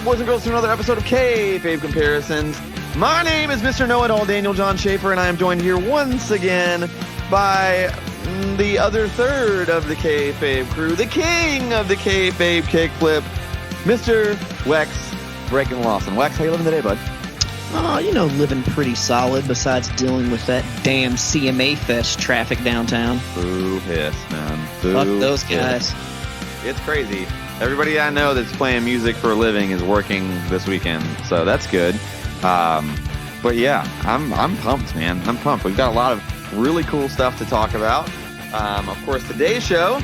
boys and girls, to another episode of Kayfabe Comparisons. My name is Mr. Knowitall, Daniel John Schafer, and I am joined here once again by the other third of the Kayfabe crew, the king of the Kayfabe kickflip, Mr. Wex, breakin Lawson. Wex, how you living today, bud? Oh, living pretty solid besides dealing with that damn CMA Fest traffic downtown. Boo hiss, man. Boo Fuck those hiss. guys. It's crazy. Everybody I know that's playing music for a living is working this weekend, so that's good. But yeah, I'm pumped, man. I'm pumped. We've got a lot of really cool stuff to talk about. Of course, today's show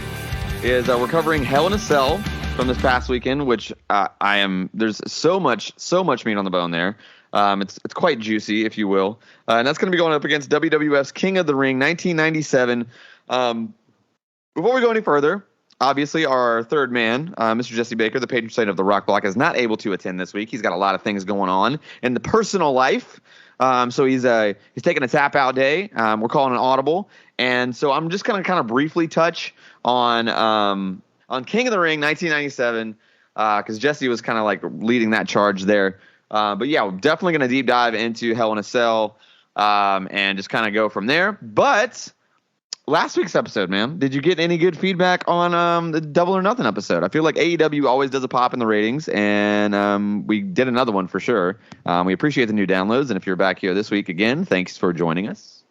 is we're covering Hell in a Cell from this past weekend, which there's so much meat on the bone there. It's quite juicy, if you will. And that's going to be going up against WWF's King of the Ring 1997. Before we go any further, obviously, our third man, Mr. Jesse Baker, the patron saint of the Rock Block, is not able to attend this week. He's got a lot of things going on in the personal life. So he's taking a tap-out day. We're calling an audible. And so I'm just going to kind of briefly touch on King of the Ring 1997 because Jesse was kind of like leading that charge there. But yeah, we're definitely going to deep dive into Hell in a Cell and just kind of go from there. But last week's episode, man, did you get any good feedback on the Double or Nothing episode? I feel like AEW always does a pop in the ratings, and we did another one for sure. We appreciate the new downloads, and if you're back here this week again, thanks for joining us.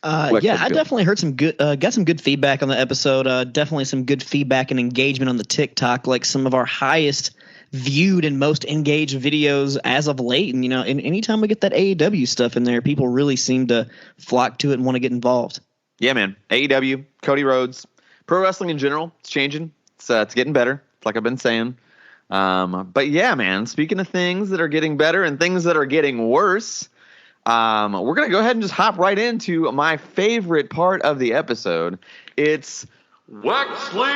I definitely heard some good, got some good feedback on the episode. Definitely some good feedback and engagement on the TikTok, like some of our highest viewed and most engaged videos as of late. And anytime we get that AEW stuff in there, people really seem to flock to it and want to get involved. Yeah, man. AEW, Cody Rhodes, pro wrestling in general, it's changing. It's getting better, like I've been saying. But yeah, man, speaking of things that are getting better and things that are getting worse, we're going to go ahead and just hop right into my favorite part of the episode. It's Wexley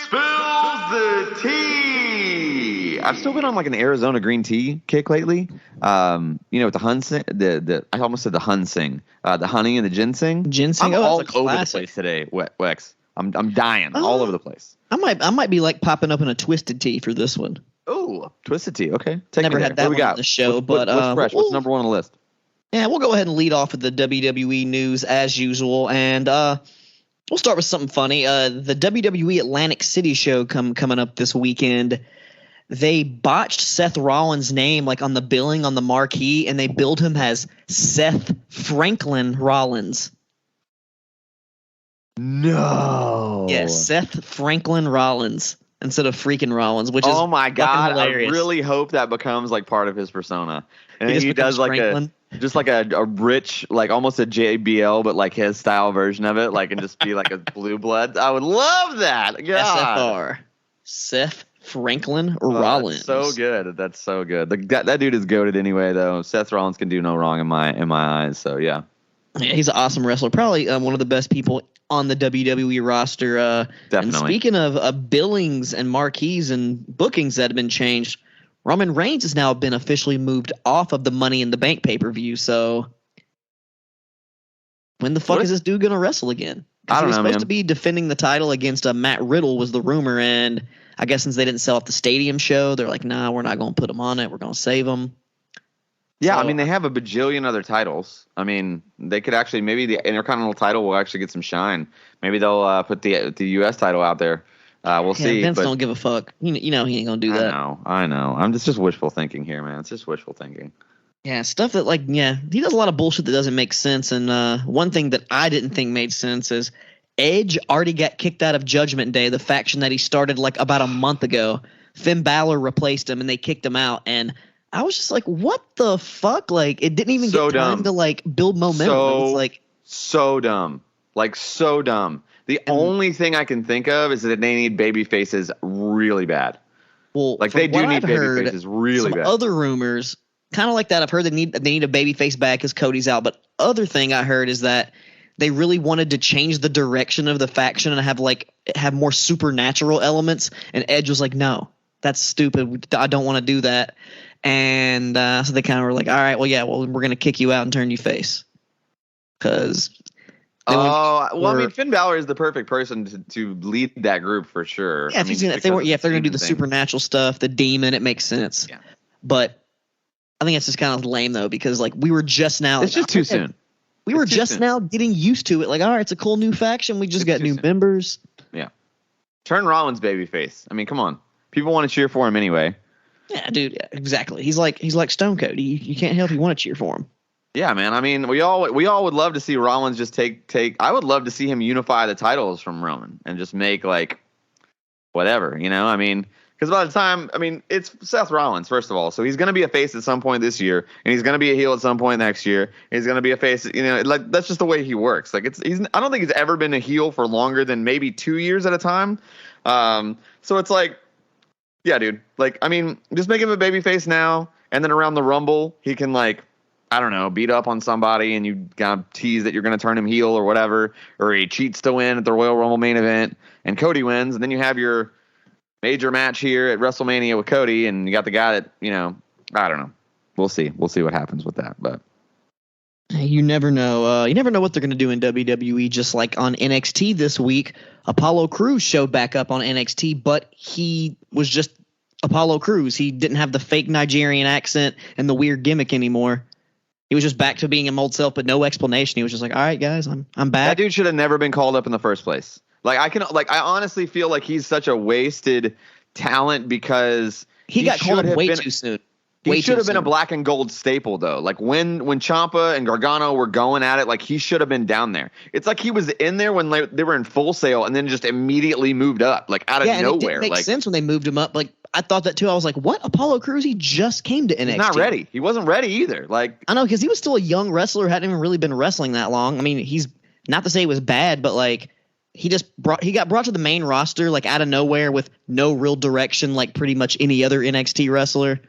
Spills the Tea. I've still been on like an Arizona green tea kick lately. With the Hunsing, I almost said the Hunsing, the honey and the ginseng. Ginseng, I'm all over the place today, Wex. I'm dying all over the place. I might be like popping up in a twisted tea for this one. Oh, twisted tea. Okay, never had that one on the show, what's fresh? What's number one on the list? Yeah, we'll go ahead and lead off with the WWE news as usual, and we'll start with something funny. The WWE Atlantic City show coming up this weekend. They botched Seth Rollins' name like on the billing on the marquee, and they billed him as Seth Franklin Rollins. No. Yes, Seth Franklin Rollins instead of freaking Rollins, which is my god! hilarious. I really hope that becomes like part of his persona, and he does like Franklin. a rich, like almost a JBL, but like his style version of it, like and just be like a blue blood. I would love that. God. SFR. Seth Franklin Rollins. That's so good. That's so good. That dude is goated anyway, though. Seth Rollins can do no wrong in my eyes. So yeah. Yeah, he's an awesome wrestler. Probably one of the best people on the WWE roster. Definitely. And speaking of billings and marquees and bookings that have been changed, Roman Reigns has now been officially moved off of the Money in the Bank pay-per-view. So when the fuck is this dude going to wrestle again? I don't know, he was supposed man. to be defending the title against Matt Riddle was the rumor. And I guess since they didn't sell out the stadium show, they're like, nah, we're not going to put him on it. We're going to save him. Yeah, So, I mean, they have a bajillion other titles. I mean, they could actually, maybe the Intercontinental title will actually get some shine. Maybe they'll put the U.S. title out there. We'll see. Vince don't give a fuck. He ain't going to do that. I know. I'm just wishful thinking here, man. It's just wishful thinking. Yeah, stuff that he does a lot of bullshit that doesn't make sense. And one thing that I didn't think made sense is Edge already got kicked out of Judgment Day, the faction that he started like about a month ago. Finn Balor replaced him and they kicked him out. And I was just like, what the fuck? Like, it didn't even get time to like build momentum. It's like so dumb. Like so dumb. The only thing I can think of is that they need baby faces really bad. Well, like they do need baby faces really bad. Other rumors, kind of like that, I've heard they need a baby face back because Cody's out. But other thing I heard is that they really wanted to change the direction of the faction and have more supernatural elements. And Edge was like, no, that's stupid. I don't want to do that. And so they kind of were like, all right, well, we're going to kick you out and turn you face. Because Oh, well, I mean, Finn Balor is the perfect person to lead that group for sure. Yeah, if they're going to do the supernatural stuff, the demon, it makes sense. Yeah. But I think it's just kind of lame though, because like we were just now. It's just too soon. We were just now getting used to it. Like, all right, it's a cool new faction. We just got new members. Yeah. Turn Rollins babyface. I mean, come on. People want to cheer for him anyway. Yeah, dude. Yeah, exactly. He's like Stone Cold. You can't help you want to cheer for him. Yeah, man. I mean, we all would love to see Rollins just take. I would love to see him unify the titles from Roman and just make like whatever, you know. I mean, because by the time, I mean, it's Seth Rollins first of all, so he's going to be a face at some point this year, and he's going to be a heel at some point next year. And he's going to be a face, you know. Like that's just the way he works. Like I don't think he's ever been a heel for longer than maybe 2 years at a time. So it's like, yeah, dude. Like, I mean, just make him a babyface now, and then around the Rumble, he can like, I don't know, beat up on somebody and you kind of tease that you're going to turn him heel or whatever, or he cheats to win at the Royal Rumble main event and Cody wins. And then you have your major match here at WrestleMania with Cody, and you got the guy that, you know, I don't know. We'll see. We'll see what happens with that. But you never know. You never know what they're going to do in WWE. Just like on NXT this week, Apollo Crews showed back up on NXT, but he was just Apollo Crews. He didn't have the fake Nigerian accent and the weird gimmick anymore. He was just back to being his old self, but no explanation. He was just like, "All right, guys, I'm back." That dude should have never been called up in the first place. I honestly feel like he's such a wasted talent because he got called up way too soon. He should have been a black and gold staple though. Like when Ciampa and Gargano were going at it, like he should have been down there. It's like he was in there when they were in Full Sail and then just immediately moved up, like out of nowhere. It didn't make sense when they moved him up. Like I thought that too. I was like, what? Apollo Crews? He just came to NXT. He's not ready. He wasn't ready either. Like I know, because he was still a young wrestler, hadn't even really been wrestling that long. I mean, he's not to say it was bad, but like he got brought to the main roster like out of nowhere with no real direction, like pretty much any other NXT wrestler.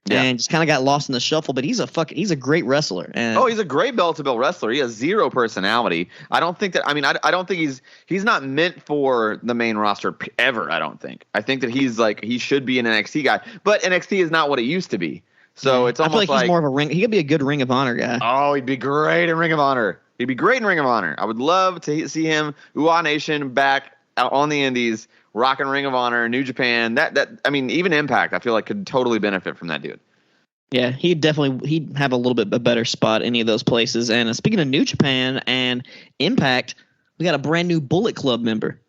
Yeah. And just kind of got lost in the shuffle, but he's a great wrestler. And he's a great bell-to-bell wrestler. He has zero personality. I don't think that. I mean, I don't think he's not meant for the main roster ever. I don't think. I think that he should be an NXT guy, but NXT is not what it used to be. So it's almost I feel like he's more of a ring. He could be a good Ring of Honor guy. Oh, he'd be great in Ring of Honor. He'd be great in Ring of Honor. I would love to see him, UA Nation, back out on the Indies. Rockin' Ring of Honor, New Japan. I mean, even Impact, I feel like could totally benefit from that dude. Yeah, he'd have a little bit a better spot any of those places. And speaking of New Japan and Impact, we got a brand new Bullet Club member.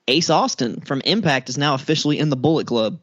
Ace Austin from Impact is now officially in the Bullet Club.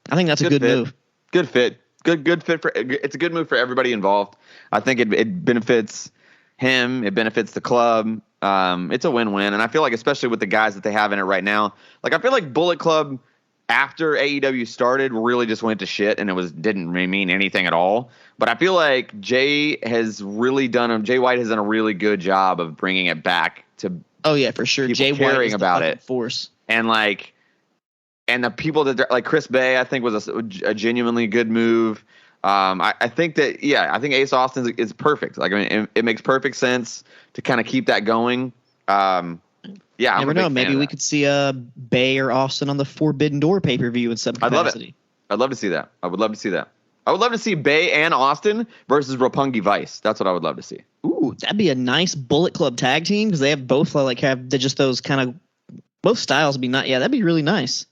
I think that's a good move. Good fit. Good fit it's a good move for everybody involved. I think it benefits him. It benefits the club. It's a win-win, and I feel like especially with the guys that they have in it right now, like I feel like Bullet Club after AEW started really just went to shit, and didn't mean anything at all. But I feel like Jay White has done a really good job of bringing it back to. Oh yeah, for sure. Jay White is about it. Force and the people that like Chris Bay, I think was a genuinely good move. I think that I think Ace Austin is perfect. Like I mean, it makes perfect sense to kind of keep that going. Yeah, never know. Maybe we could see Bay or Austin on the Forbidden Door pay-per-view in some capacity. I'd love to see that. I would love to see that. I would love to see Bay and Austin versus Roppongi Vice. That's what I would love to see. Ooh, that'd be a nice Bullet Club tag team because they have both just those kind of both styles. That'd be really nice.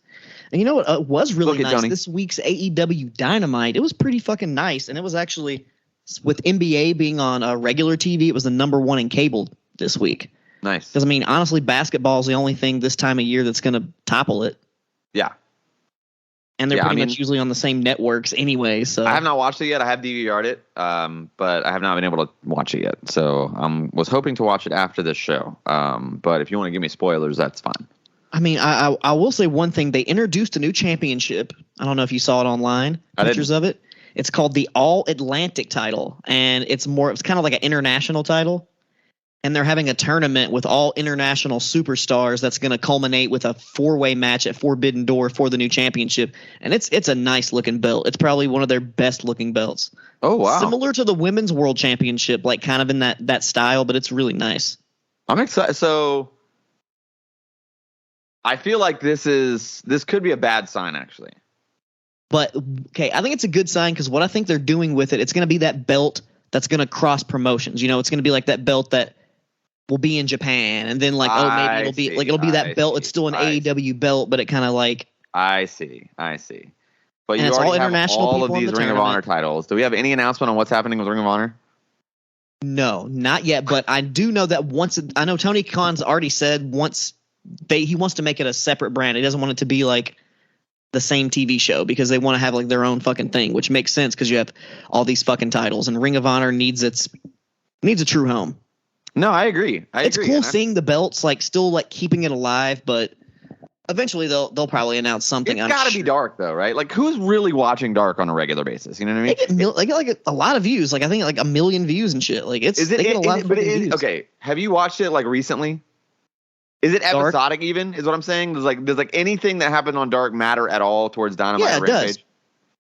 And you know what was really nice? This week's AEW Dynamite. It was pretty fucking nice, and it was actually with NBA being on regular TV. It was the number one in cable this week. Nice. Because, I mean, honestly, basketball is the only thing this time of year that's going to topple it. Yeah. And they're pretty much usually on the same networks anyway. So I have not watched it yet. I have DVR'd it, but I have not been able to watch it yet. So I was hoping to watch it after this show. But if you want to give me spoilers, that's fine. I mean, I will say one thing. They introduced a new championship. I don't know if you saw it online. Pictures of it. It's called the All Atlantic title. And it's kind of like an international title. And they're having a tournament with all international superstars that's going to culminate with a 4-way match at Forbidden Door for the new championship. And it's a nice looking belt. It's probably one of their best looking belts. Oh, wow. Similar to the Women's World Championship, like kind of in that style, but it's really nice. I'm excited. So I feel like this could be a bad sign, actually. But, okay, I think it's a good sign because what I think they're doing with it, it's going to be that belt that's going to cross promotions. You know, it's going to be like that belt that will be in Japan, and then like maybe it'll be that belt. It's still an AEW belt, but it kind of like. I see. But you already have all of these Ring of Honor titles. Do we have any announcement on what's happening with Ring of Honor? No, not yet. But I do know that I know Tony Khan's already said he wants to make it a separate brand. He doesn't want it to be like the same TV show because they want to have like their own fucking thing, which makes sense because you have all these fucking titles, and Ring of Honor needs a true home. No, I agree. It's cool seeing the belts like still like keeping it alive, but eventually they'll probably announce something. It's got to be Dark though, right? Like who's really watching Dark on a regular basis? You know what I mean? They get like a lot of views. Like I think like 1 million views and shit. Like they get a lot of views. Okay, have you watched it like recently? Is it episodic even? Is what I'm saying? Does anything that happened on Dark matter at all towards Dynamite? Yeah, it does.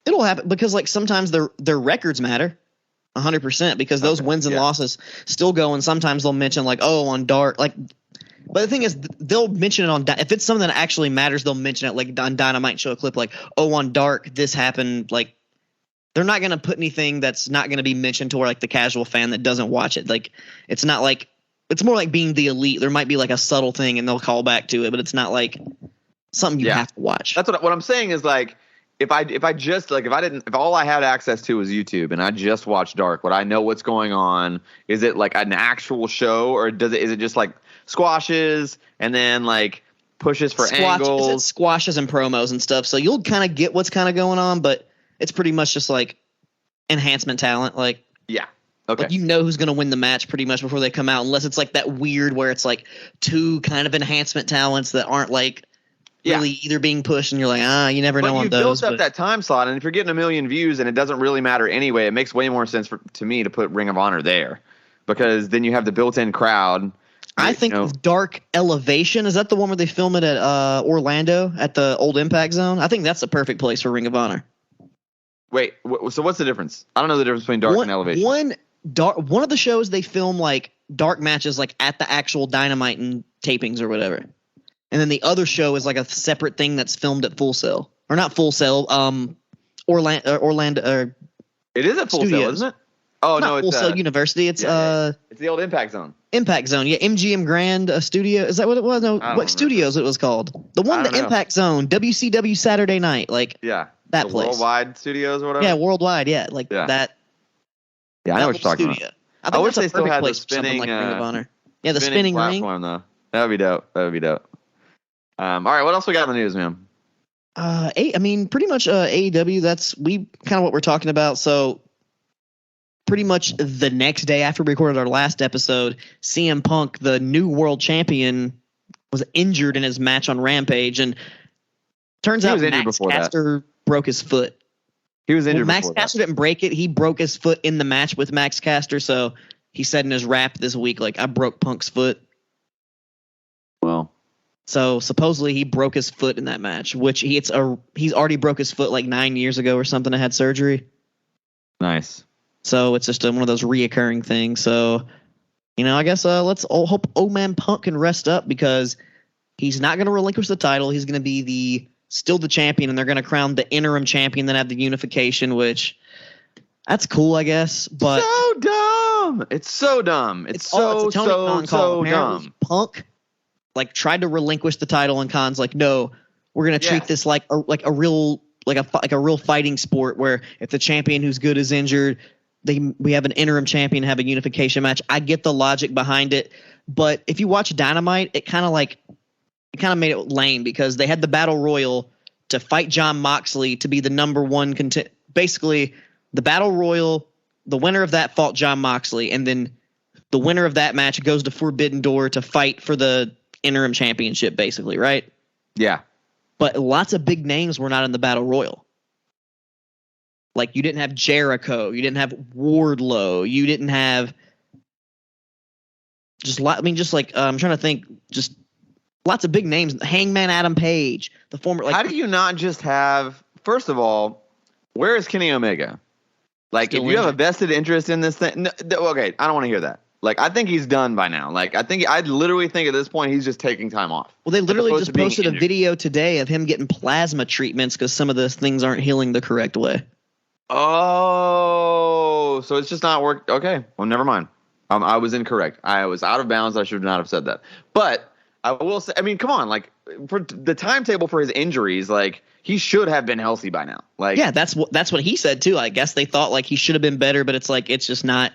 It'll happen because like sometimes their records matter 100% because those wins and losses still go, and sometimes they'll mention like on Dark like. But the thing is, they'll mention it if it's something that actually matters, they'll mention it like on Dynamite, show a clip like, on Dark, this happened. Like, they're not going to put anything that's not going to be mentioned to where like the casual fan that doesn't watch it. Like, it's not like, it's more like being the elite. There might be like a subtle thing and they'll call back to it, but it's not like something you have to watch. That's what I'm saying is like, if all I had access to was YouTube and I just watched Dark, would I know what's going on? Is it like an actual show or is it just like squashes and then like pushes for angles? It's squashes and promos and stuff. So you'll kind of get what's kind of going on, but it's pretty much just like enhancement talent. Like, yeah. Okay. Like, you know who's going to win the match pretty much before they come out, unless it's like that weird where it's like two kind of enhancement talents that aren't like really either being pushed, and you're like, you never know on those. Built up that time slot, and if you're getting 1 million views and it doesn't really matter anyway, it makes way more sense to me to put Ring of Honor there because then you have the built-in crowd. I think Dark Elevation, is that the one where they film it at Orlando at the old Impact Zone? I think that's the perfect place for Ring of Honor. Wait, so what's the difference? I don't know the difference between Dark and Elevation. One of the shows they film like dark matches like at the actual Dynamite and tapings or whatever. And then the other show is like a separate thing that's filmed at Full Sail. Or not Full Sail, Orlando. It is at Full Sail, isn't it? Oh, no, it's Full Sail University. It's it's the old Impact Zone. Impact Zone, yeah. MGM Grand Studio. Is that what it was? No, what studios it was called? The one, the Impact Zone, WCW Saturday Night, like that place. Worldwide Studios or whatever. Yeah, Worldwide, yeah, that. Yeah, I know what you're talking about. I wish they still had the spinning like Ring of Honor. Yeah, the spinning platform ring. Though. That would be dope. All right, what else we got in the news, man? Pretty much AEW. That's kind of what we're talking about. So, pretty much the next day after we recorded our last episode, CM Punk, the new world champion, was injured in his match on Rampage, and turns out Max Caster broke his foot. He was injured. Max Caster didn't break it. He broke his foot in the match with Max Caster. So he said in his rap this week, like, I broke Punk's foot. Well. So supposedly he broke his foot in that match, which he's already broke his foot like 9 years ago or something. I had surgery. Nice. So it's just one of those reoccurring things. So, I guess let's hope old man Punk can rest up because he's not going to relinquish the title. He's going to be still the champion, and they're going to crown the interim champion, then have the unification, which that's cool, I guess. But so dumb. It's so dumb. It's so dumb. Punk tried to relinquish the title, and Khan's like, no, we're going to treat this like a real fighting sport where if the champion who's good is injured, we have an interim champion, have a unification match. I get the logic behind it, but if you watch Dynamite, it kind of made it lame because they had the battle royal to fight Jon Moxley to be the number one basically the battle royal, the winner of that fought Jon Moxley, and then the winner of that match goes to Forbidden Door to fight for the interim championship, basically, right? Yeah. But lots of big names were not in the battle royal. Like, you didn't have Jericho, you didn't have Wardlow, you didn't have I'm trying to think, just lots of big names. Hangman Adam Page, the former. How do you not just have? First of all, where is Kenny Omega? Like, if you have a vested interest in this thing, okay, I don't want to hear that. Like, I think he's done by now. Like, I literally think at this point he's just taking time off. Well, they literally just posted a video today of him getting plasma treatments because some of those things aren't healing the correct way. Oh, Oh, so it's just not worked. Okay, well, never mind. I was incorrect. I was out of bounds. I should not have said that. But I will say, I mean, come on, like for the timetable for his injuries, like he should have been healthy by now. Like, yeah, that's what he said too. I guess they thought like he should have been better, but it's like it's just not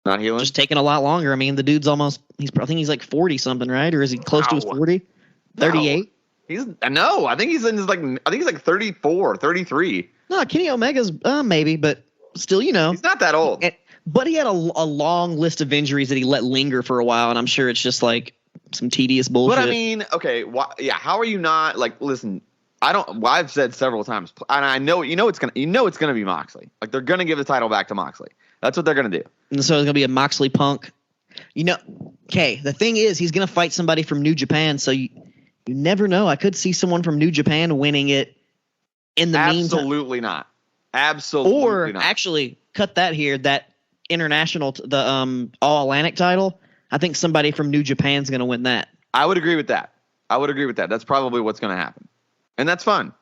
healing. just taking a lot longer. I mean, the dude's almost I think he's like 40 something, right? Or is he close to his 40? 38? No. I think he's in his I think he's like 34, 33. No, Kenny Omega's maybe, but still, he's not that old. But he had a long list of injuries that he let linger for a while, and I'm sure it's just like some tedious bullshit. But I mean, okay, how are you not like? Listen, I've said several times, and I know it's gonna be Moxley. Like they're gonna give the title back to Moxley. That's what they're gonna do. And so it's gonna be a Moxley Punk. Okay. The thing is, he's gonna fight somebody from New Japan, so you never know. I could see someone from New Japan winning it. In the meantime, absolutely not. Absolutely or not. Actually, cut that here. That international, the All Atlantic title. I think somebody from New Japan's going to win that. I would agree with that. That's probably what's going to happen, and that's fun.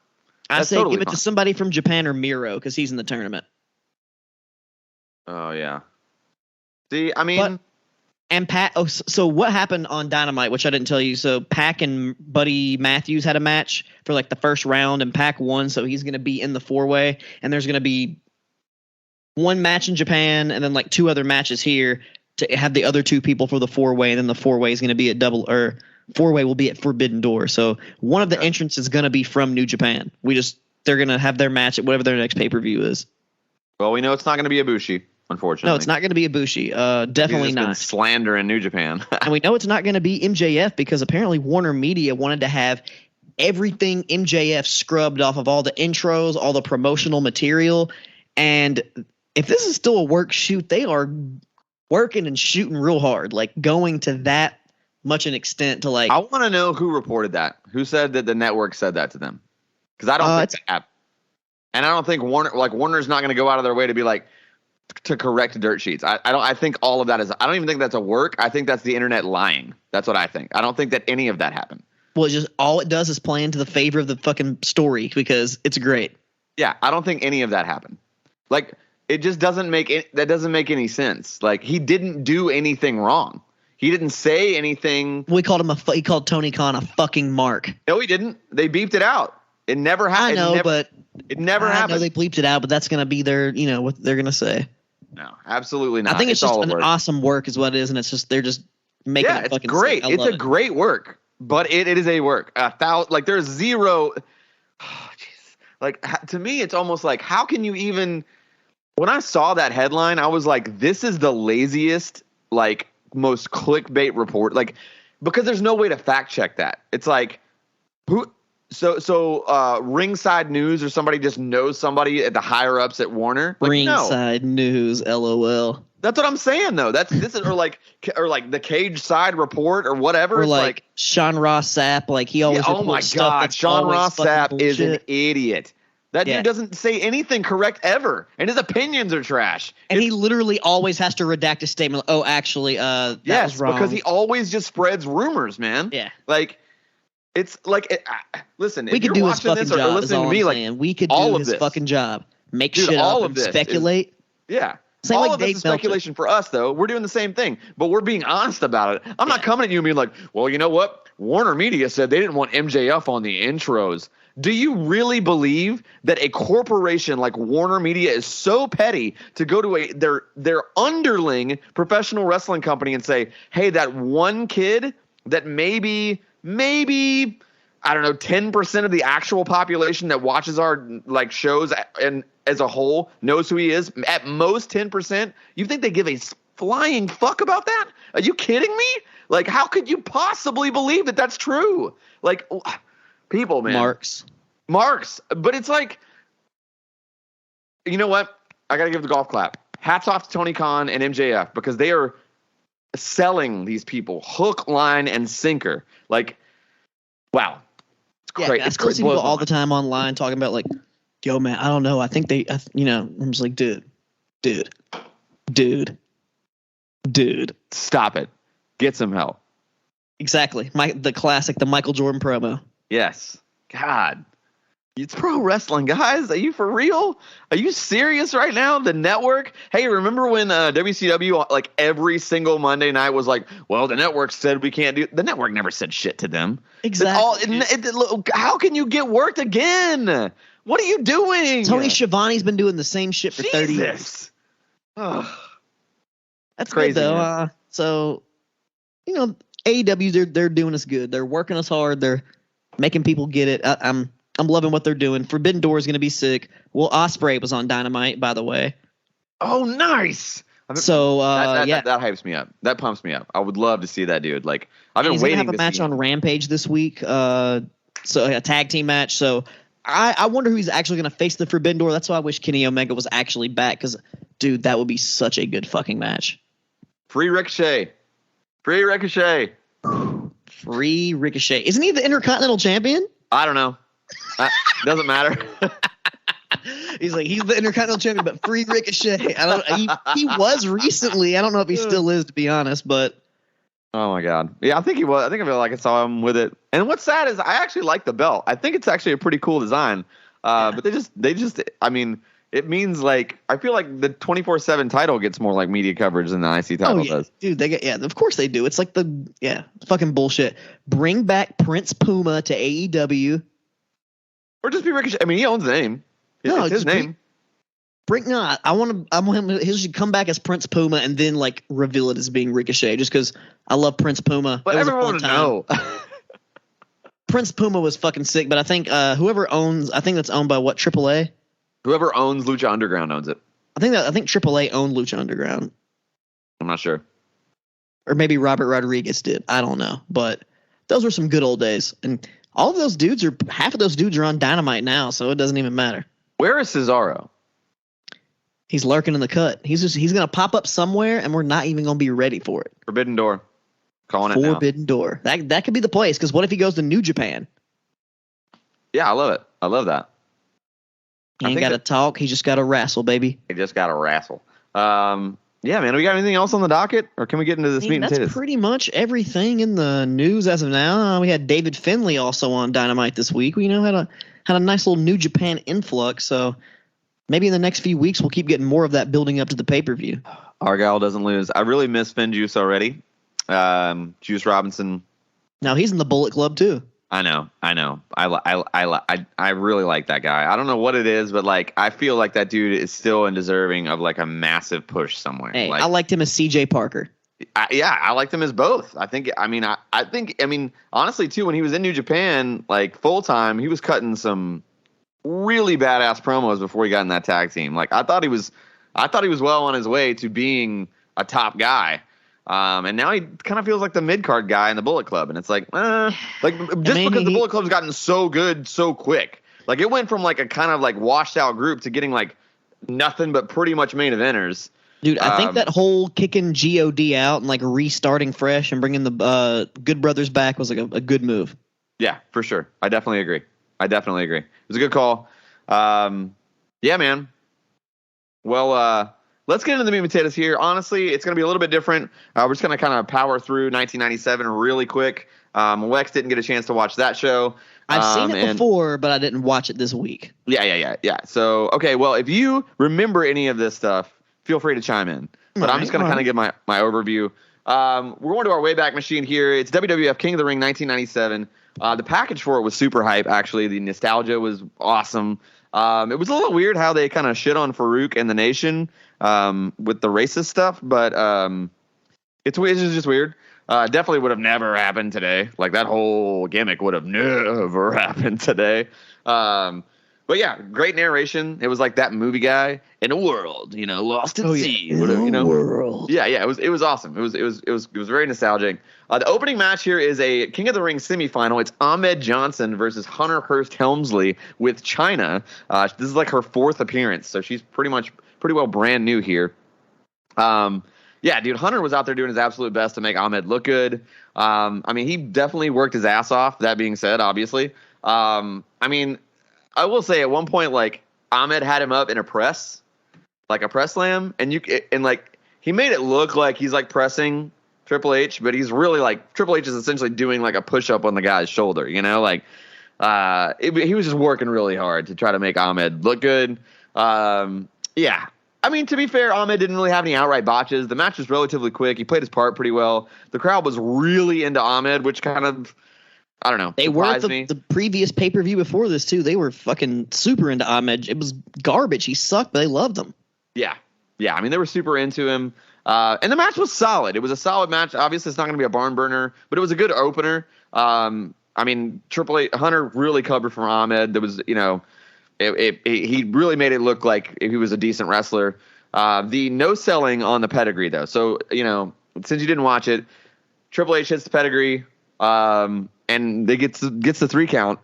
I say give it to somebody from Japan or Miro because he's in the tournament. Oh yeah. See, I mean, and Pat. Oh, so what happened on Dynamite, which I didn't tell you? So Pac and Buddy Matthews had a match for like the first round, and Pac won, so he's going to be in the 4-way, and there's going to be one match in Japan and then like 2 other matches here to have the other 2 people for the 4-way, and then the 4-way is going to be at 4-way will be at Forbidden Door. So one of the entrants is going to be from New Japan. They're going to have their match at whatever their next pay-per-view is. Well, we know it's not going to be Ibushi, unfortunately. No, it's not going to be Ibushi. Definitely not. Been slander in New Japan. And we know it's not going to be MJF because apparently Warner Media wanted to have everything MJF scrubbed off of all the intros, all the promotional material, and if this is still a work shoot, they are working and shooting real hard, like going to that much an extent to like. I want to know who reported that. Who said that the network said that to them? Because I don't think that. And I don't think Warner's not going to go out of their way to be like to correct dirt sheets. I think all of that is. I don't even think that's a work. I think that's the internet lying. That's what I think. I don't think that any of that happened. Well, it's just all it does is play into the favor of the fucking story because it's great. Yeah, I don't think any of that happened. Like. It just doesn't make any sense. Like he didn't do anything wrong. He didn't say anything. We called him he called Tony Khan a fucking mark. No, he didn't. They beeped it out. It never happened. I know, but it never happened. I know they bleeped it out, but that's gonna be their, what they're gonna say. No, absolutely not. I think it's just an awesome work, is what it is, and it's just they're just making it fucking. Yeah, it's great. It's a great work, but it is a work. Like there's zero. Oh, jeez. Like to me, it's almost like how can you even. When I saw that headline, I was like, this is the laziest, like, most clickbait report. Like, because there's no way to fact check that. It's like, Ringside News or somebody just knows somebody at the higher ups at Warner. Like, Ringside News, LOL. That's what I'm saying, though. Or like the Cage Side Report or whatever. Or it's like Sean Ross Sapp, like he always. Oh my God, Sean Ross Sapp is an idiot. That dude doesn't say anything correct ever, and his opinions are trash. And he literally always has to redact a statement. Oh, actually, that was wrong. Because he always just spreads rumors, man. Yeah, like it's like listen. We could do his fucking job. Or listening to me, like we could do his fucking job. Make shit up and speculate. Same all like of this is speculation for us, though. We're doing the same thing, but we're being honest about it. I'm not coming at you and being like, well, you know what? Warner Media said they didn't want MJF on the intros. Do you really believe that a corporation like Warner Media is so petty to go to their underling professional wrestling company and say, hey, that one kid that maybe I don't know 10% of the actual population that watches our like shows and as a whole knows who he is, at most 10%? You think they give a flying fuck about that? Are you kidding me? Like, how could you possibly believe that that's true? Like, people, man. Marks. But it's like, you know what? I got to give the golf clap. Hats off to Tony Khan and MJF because they are selling these people hook, line, and sinker. Like, wow. It's great. I still see people all the time online talking about like, yo, man, I don't know. I think I'm just like, dude. Stop it. Get some help. Exactly. The classic, the Michael Jordan promo. Yes. God. It's pro wrestling, guys. Are you for real? Are you serious right now? The network? Hey, remember when WCW, like every single Monday night was like, well, the network said we can't do. The network never said shit to them. Exactly. How can you get worked again? What are you doing? Tony Schiavone's been doing the same shit for 30 years. Ugh. That's Crazy, good, though. man. So, AEW, they're doing us good. They're working us hard. They're making people get it. I'm loving what they're doing. Forbidden Door is going to be sick. Well, Ospreay was on Dynamite, by the way. Oh, nice. So, that hypes me up. That pumps me up. I would love to see that dude. Like, I've been waiting to have a match on Rampage this week. So a tag team match. So I wonder who he's actually going to face the Forbidden Door. That's why I wish Kenny Omega was actually back, because, dude, that would be such a good fucking match. Free Ricochet. Free Ricochet. Free Ricochet. Isn't he the Intercontinental Champion? I don't know. Doesn't matter. He's the Intercontinental Champion, but free Ricochet. He was recently. I don't know if he still is, to be honest, but. Oh my God. Yeah, I think he was. I feel like I saw him with it. And what's sad is I actually like the belt. I think it's actually a pretty cool design. But they just, I mean, it means like, I feel like the 24/7 title gets more like media coverage than the IC title does. Dude, of course they do. It's like fucking bullshit. Bring back Prince Puma to AEW. Or just be Ricochet. I mean, he owns the name. It's his name. I want him. He should come back as Prince Puma and then like reveal it as being Ricochet, just because I love Prince Puma. But everyone would know. Prince Puma was fucking sick, but I think whoever owns, I think that's owned by what, AAA? Whoever owns Lucha Underground owns it. I think AAA owned Lucha Underground. I'm not sure. Or maybe Robert Rodriguez did. I don't know, but those were some good old days, and half of those dudes are on Dynamite now, so it doesn't even matter. Where is Cesaro? He's lurking in the cut. He's gonna pop up somewhere, and we're not even gonna be ready for it. Forbidden Door. Calling it now. Forbidden Door. That could be the place, because what if he goes to New Japan? Yeah, I love it. I love that. He ain't got to talk. He just got to wrestle, baby. He just got to wrestle. Yeah, man. We got anything else on the docket, or can we get into this meat and potatoes? That's pretty much everything in the news as of now. We had David Finlay also on Dynamite this week. We had a nice little New Japan influx. So maybe in the next few weeks we'll keep getting more of that building up to the pay-per-view. Argyle doesn't lose. I really miss Finn Juice already. Juice Robinson. Now he's in the Bullet Club too. I know. I really like that guy. I don't know what it is, but like I feel like that dude is still deserving of like a massive push somewhere. Hey, like, I liked him as CJ Parker. I liked him as both. I think honestly too, when he was in New Japan, like full time, he was cutting some really badass promos before he got in that tag team. Like I thought he was well on his way to being a top guy. And now he kind of feels like the mid-card guy in the Bullet Club. And it's like, because the Bullet Club's gotten so good so quick. Like, it went from, like, a kind of, like, washed-out group to getting, like, nothing but pretty much main eventers. Dude, I think that whole kicking God out and, like, restarting fresh and bringing the Good Brothers back was, like, a good move. Yeah, for sure. I definitely agree. It was a good call. Yeah, man. Well, let's get into the meat and potatoes here. Honestly, it's going to be a little bit different. We're just going to kind of power through 1997 really quick. Wex didn't get a chance to watch that show. I've seen it before, but I didn't watch it this week. Yeah. So, okay, well, if you remember any of this stuff, feel free to chime in. But I'm just going to kind of give my overview. We're going to our Wayback Machine here. It's WWF King of the Ring 1997. The package for it was super hype, actually. The nostalgia was awesome. It was a little weird how they kind of shit on Farouk and the Nation with the racist stuff, but it's just weird. Definitely would have never happened today. Like that whole gimmick would have never happened today. But yeah, great narration. It was like that movie guy in a world, lost at sea. World. Yeah. It was awesome. It was very nostalgic. The opening match here is a King of the Ring semifinal. It's Ahmed Johnson versus Hunter Hearst Helmsley with Chyna. This is like her fourth appearance, so she's pretty well brand new here. Yeah, dude, Hunter was out there doing his absolute best to make Ahmed look good. He definitely worked his ass off. That being said, obviously, I will say at one point, like Ahmed had him up in a press slam, and he made it look like he's like pressing Triple H, but he's really like Triple H is essentially doing like a push up on the guy's shoulder, He was just working really hard to try to make Ahmed look good. Yeah. I mean, to be fair, Ahmed didn't really have any outright botches. The match was relatively quick. He played his part pretty well. The crowd was really into Ahmed, which kind of, I don't know, They were at surprised me. the previous pay-per-view before this, too. They were fucking super into Ahmed. It was garbage. He sucked, but they loved him. Yeah. Yeah. I mean, they were super into him. And the match was solid. It was a solid match. Obviously, it's not going to be a barn burner, but it was a good opener. I mean, Triple H Hunter really covered for Ahmed. There was, he really made it look like he was a decent wrestler. The no selling on the pedigree, though. So, since you didn't watch it, Triple H hits the pedigree, and they gets the 3 count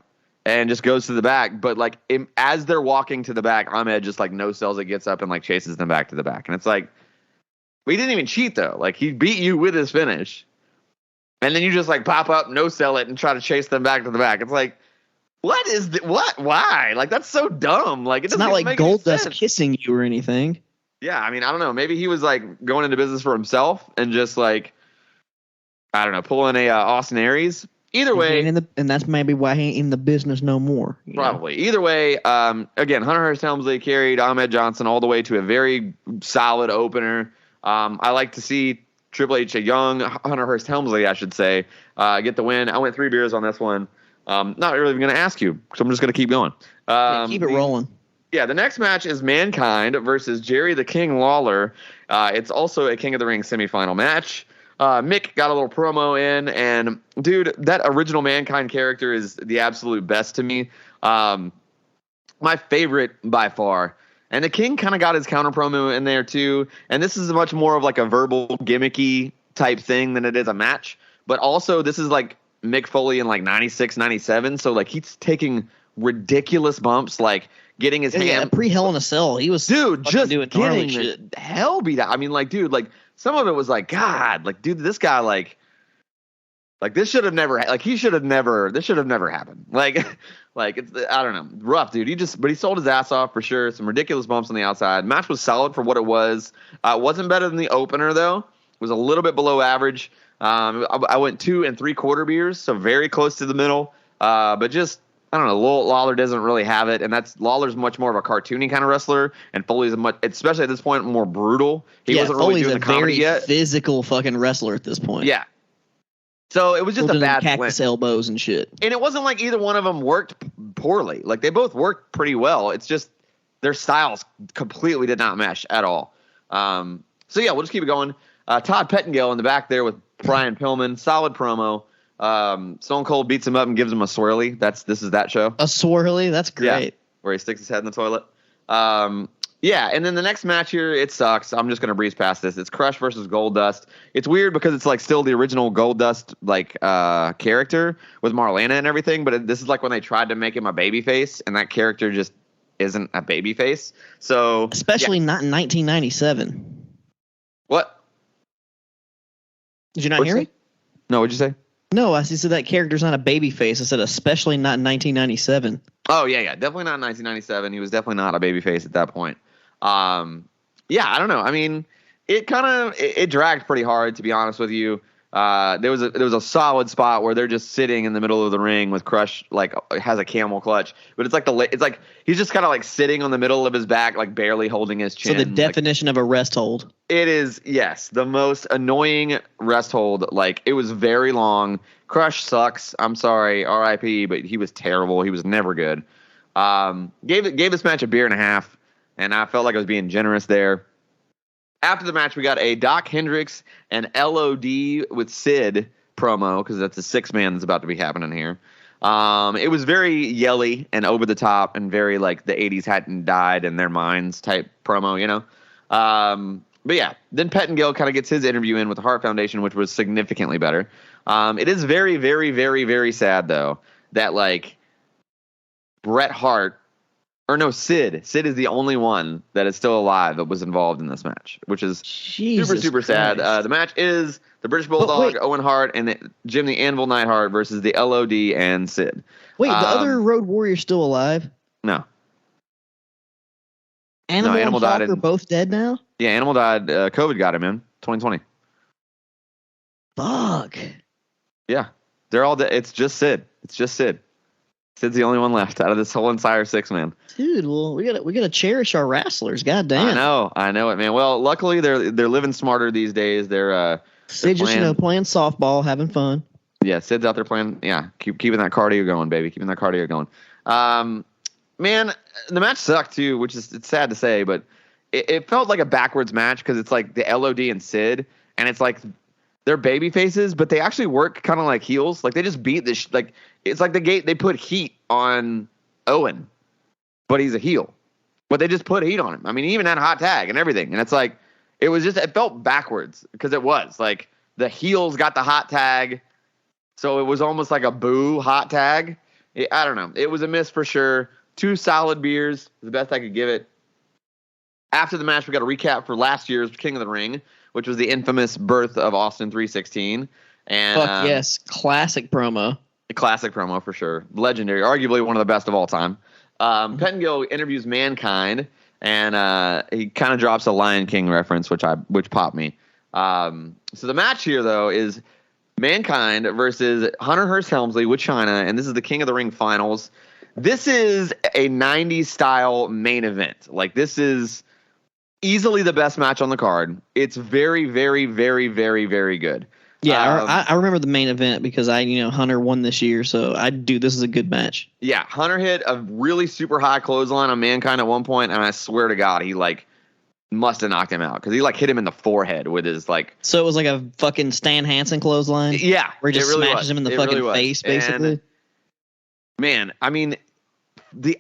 and just goes to the back. But like as they're walking to the back, Ahmed just like no sells it, gets up and like chases them back to the back. And it's like, well, he didn't even cheat though. Like he beat you with his finish. And then you just like pop up, no sell it, and try to chase them back to the back. It's like, what is what? Why? Like that's so dumb. Like it's not like Goldust kissing you or anything. Yeah, I mean, I don't know. Maybe he was like going into business for himself and just like, I don't know, pulling a Austin Aries. Either way, and that's maybe why he ain't in the business no more. Probably. Either way, again, Hunter Hearst Helmsley carried Ahmed Johnson all the way to a very solid opener. I like to see Triple H, a young Hunter Hearst Helmsley, I should say, get the win. I went 3 beers on this one. Not really even going to ask you, so I'm just going to keep going. Keep it rolling. Yeah, the next match is Mankind versus Jerry the King Lawler. It's also a King of the Ring semifinal match. Mick got a little promo in, and dude, that original Mankind character is the absolute best to me. My favorite by far. And the King kind of got his counter promo in there too. And this is much more of like a verbal gimmicky type thing than it is a match. But also this is like Mick Foley in like 96, 97. So like he's taking ridiculous bumps, like getting his hand. Yeah, pre-Hell in a Cell. He was just doing getting shit. the hell beat out. I mean, like, dude, like some of it was like, God, like, dude, this guy, like this should have never, like, this should have never happened. Like it's, I don't know, rough, dude. But he sold his ass off for sure. Some ridiculous bumps on the outside. Match was solid for what it was. It wasn't better than the opener though. It was a little bit below average. I went 2 3/4 beers, so very close to the middle. But just, I don't know, Lawler doesn't really have it, and Lawler's much more of a cartoony kind of wrestler, and Foley's especially at this point, more brutal. He wasn't really doing the comedy yet. Foley's a very physical fucking wrestler at this point. Yeah. So it was just a bad cactus elbows and shit. And it wasn't like either one of them worked poorly. Like they both worked pretty well. It's just their styles completely did not mesh at all. So yeah, we'll just keep it going. Todd Pettengill in the back there with Brian Pillman, solid promo. Stone Cold beats him up and gives him a swirly. This is that show. A swirly? That's great. Yeah, where he sticks his head in the toilet. Yeah, and then the next match here, it sucks. I'm just going to breeze past this. It's Crush versus Goldust. It's weird because it's like still the original Goldust like character with Marlena and everything, but this is like when they tried to make him a babyface, and that character just isn't a babyface. So especially not in 1997. What? Did you not hear me? No, what'd you say? No, I said that character's not a babyface. I said especially not in 1997. Oh, yeah. Definitely not in 1997. He was definitely not a babyface at that point. Yeah, I don't know. I mean, it dragged pretty hard, to be honest with you. There was a solid spot where they're just sitting in the middle of the ring with Crush, like has a camel clutch, but it's like he's just kind of like sitting on the middle of his back, like barely holding his chin. So the definition of a rest hold. It is, yes, the most annoying rest hold. Like it was very long. Crush sucks. I'm sorry, R.I.P. But he was terrible. He was never good. Gave this match a beer and a half, and I felt like I was being generous there. After the match, we got a Doc Hendricks and LOD with Sid promo, because that's a 6-man that's about to be happening here. It was very yelly and over the top and very like the 80s hadn't died in their minds type promo, you know? But yeah, then Pettengill kind of gets his interview in with the Hart Foundation, which was significantly better. It is very, very, very, very sad, though, that like Bret Hart, or no, Sid is the only one that is still alive that was involved in this match, which is super, super sad. The match is the British Bulldog, Owen Hart, and Jim the Anvil Neidhart versus the LOD and Sid. Wait, the other Road Warrior's still alive? No. Animal and Hawk are both dead now? Yeah, Animal died. COVID got him in 2020. Fuck. Yeah. They're all dead. It's just Sid. Sid's the only one left out of this whole entire 6-man. Dude, well, we gotta cherish our wrestlers. God damn. I know it, man. Well, luckily they're living smarter these days. They're Sid's just playing softball, having fun. Yeah, Sid's out there playing. Yeah, keeping that cardio going, baby. Keeping that cardio going. Man, the match sucked too, which is it's sad to say, but it felt like a backwards match because it's like the LOD and Sid, and it's like they're baby faces, but they actually work kind of like heels. Like they just beat this. Like it's like they put heat on Owen, but he's a heel. But they just put heat on him. I mean, he even had a hot tag and everything, and it's like it felt backwards because it was like the heels got the hot tag, so it was almost like a boo hot tag. I don't know. It was a miss for sure. 2 solid beers, the best I could give it. After the match, we got a recap for last year's King of the Ring, which was the infamous birth of Austin 316. And fuck yes, classic promo. A classic promo for sure. Legendary, arguably one of the best of all time. Pettengill interviews Mankind, and he kind of drops a Lion King reference, which popped me. So the match here, though, is Mankind versus Hunter Hearst Helmsley with China, and this is the King of the Ring finals. This is a 90s style main event. Like, this is easily the best match on the card. It's very, very, very, very, very good. Yeah, I remember the main event because Hunter won this year, so this is a good match. Yeah, Hunter hit a really super high clothesline on Mankind at one point, and I swear to God, he must have knocked him out because he hit him in the forehead with his So it was like a fucking Stan Hansen clothesline. Yeah, where he just smashes him in the fucking face, basically. And, man, I mean, the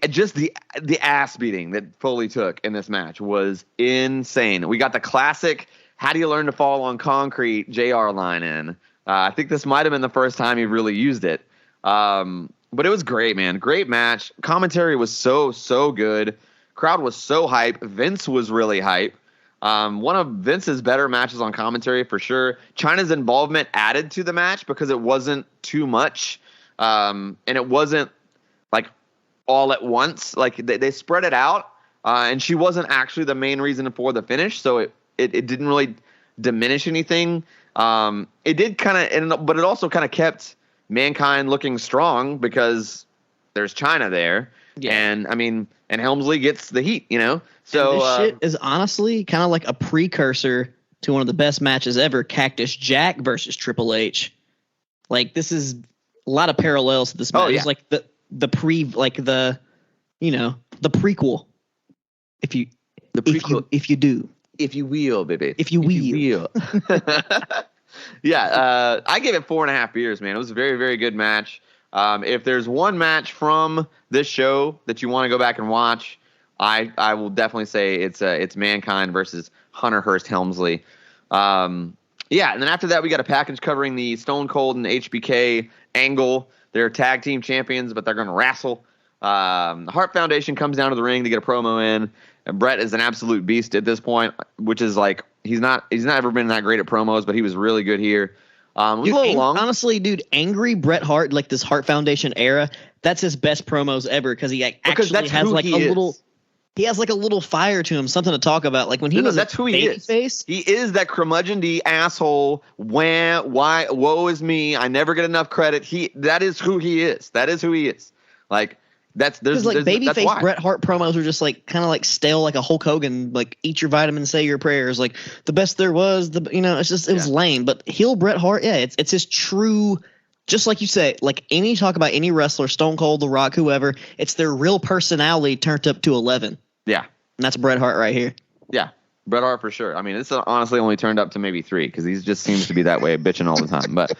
ass beating that Foley took in this match was insane. We got the classic "How do you learn to fall on concrete?" JR line in. I think this might have been the first time he really used it. But it was great, man. Great match. Commentary was so good. Crowd was so hype. Vince was really hype. One of Vince's better matches on commentary for sure. China's involvement added to the match because it wasn't too much. And it wasn't all at once. They spread it out. And she wasn't actually the main reason for the finish. So it didn't really diminish anything. It did but it also kind of kept Mankind looking strong because there's China there. Yeah. And Helmsley gets the heat, So and this shit is honestly kind of like a precursor to one of the best matches ever, Cactus Jack versus Triple H. This is a lot of parallels to this match. It's like the prequel. If you will, baby. If you will. Yeah, I gave it 4.5 beers, man. It was a very, very good match. If there's one match from this show that you want to go back and watch, I will definitely say it's Mankind versus Hunter Hearst Helmsley. And then after that we got a package covering the Stone Cold and HBK angle. They're tag team champions, but they're going to wrestle. The Hart Foundation comes down to the ring to get a promo in. And Brett is an absolute beast at this point, which is he's not ever been that great at promos, but he was really good here. Dude, honestly, dude, angry Bret Hart, this Hart Foundation era, that's his best promos ever because he actually has he has a little fire to him, something to talk about. When he was that's who he is. Face, he is that curmudgeon-y asshole. Why? Woe is me. I never get enough credit. That is who he is. That is who he is. That's babyface Bret Hart promos are just kind of stale, like a Hulk Hogan, eat your vitamins, say your prayers, the best there was. It's just it was lame. But heel Bret Hart, yeah, it's his true. Just like you say, any talk about any wrestler, Stone Cold, The Rock, whoever, it's their real personality turned up to 11. Yeah, and that's Bret Hart right here. Yeah, Bret Hart for sure. I mean, it's honestly only turned up to maybe 3 because he just seems to be that way, bitching all the time. But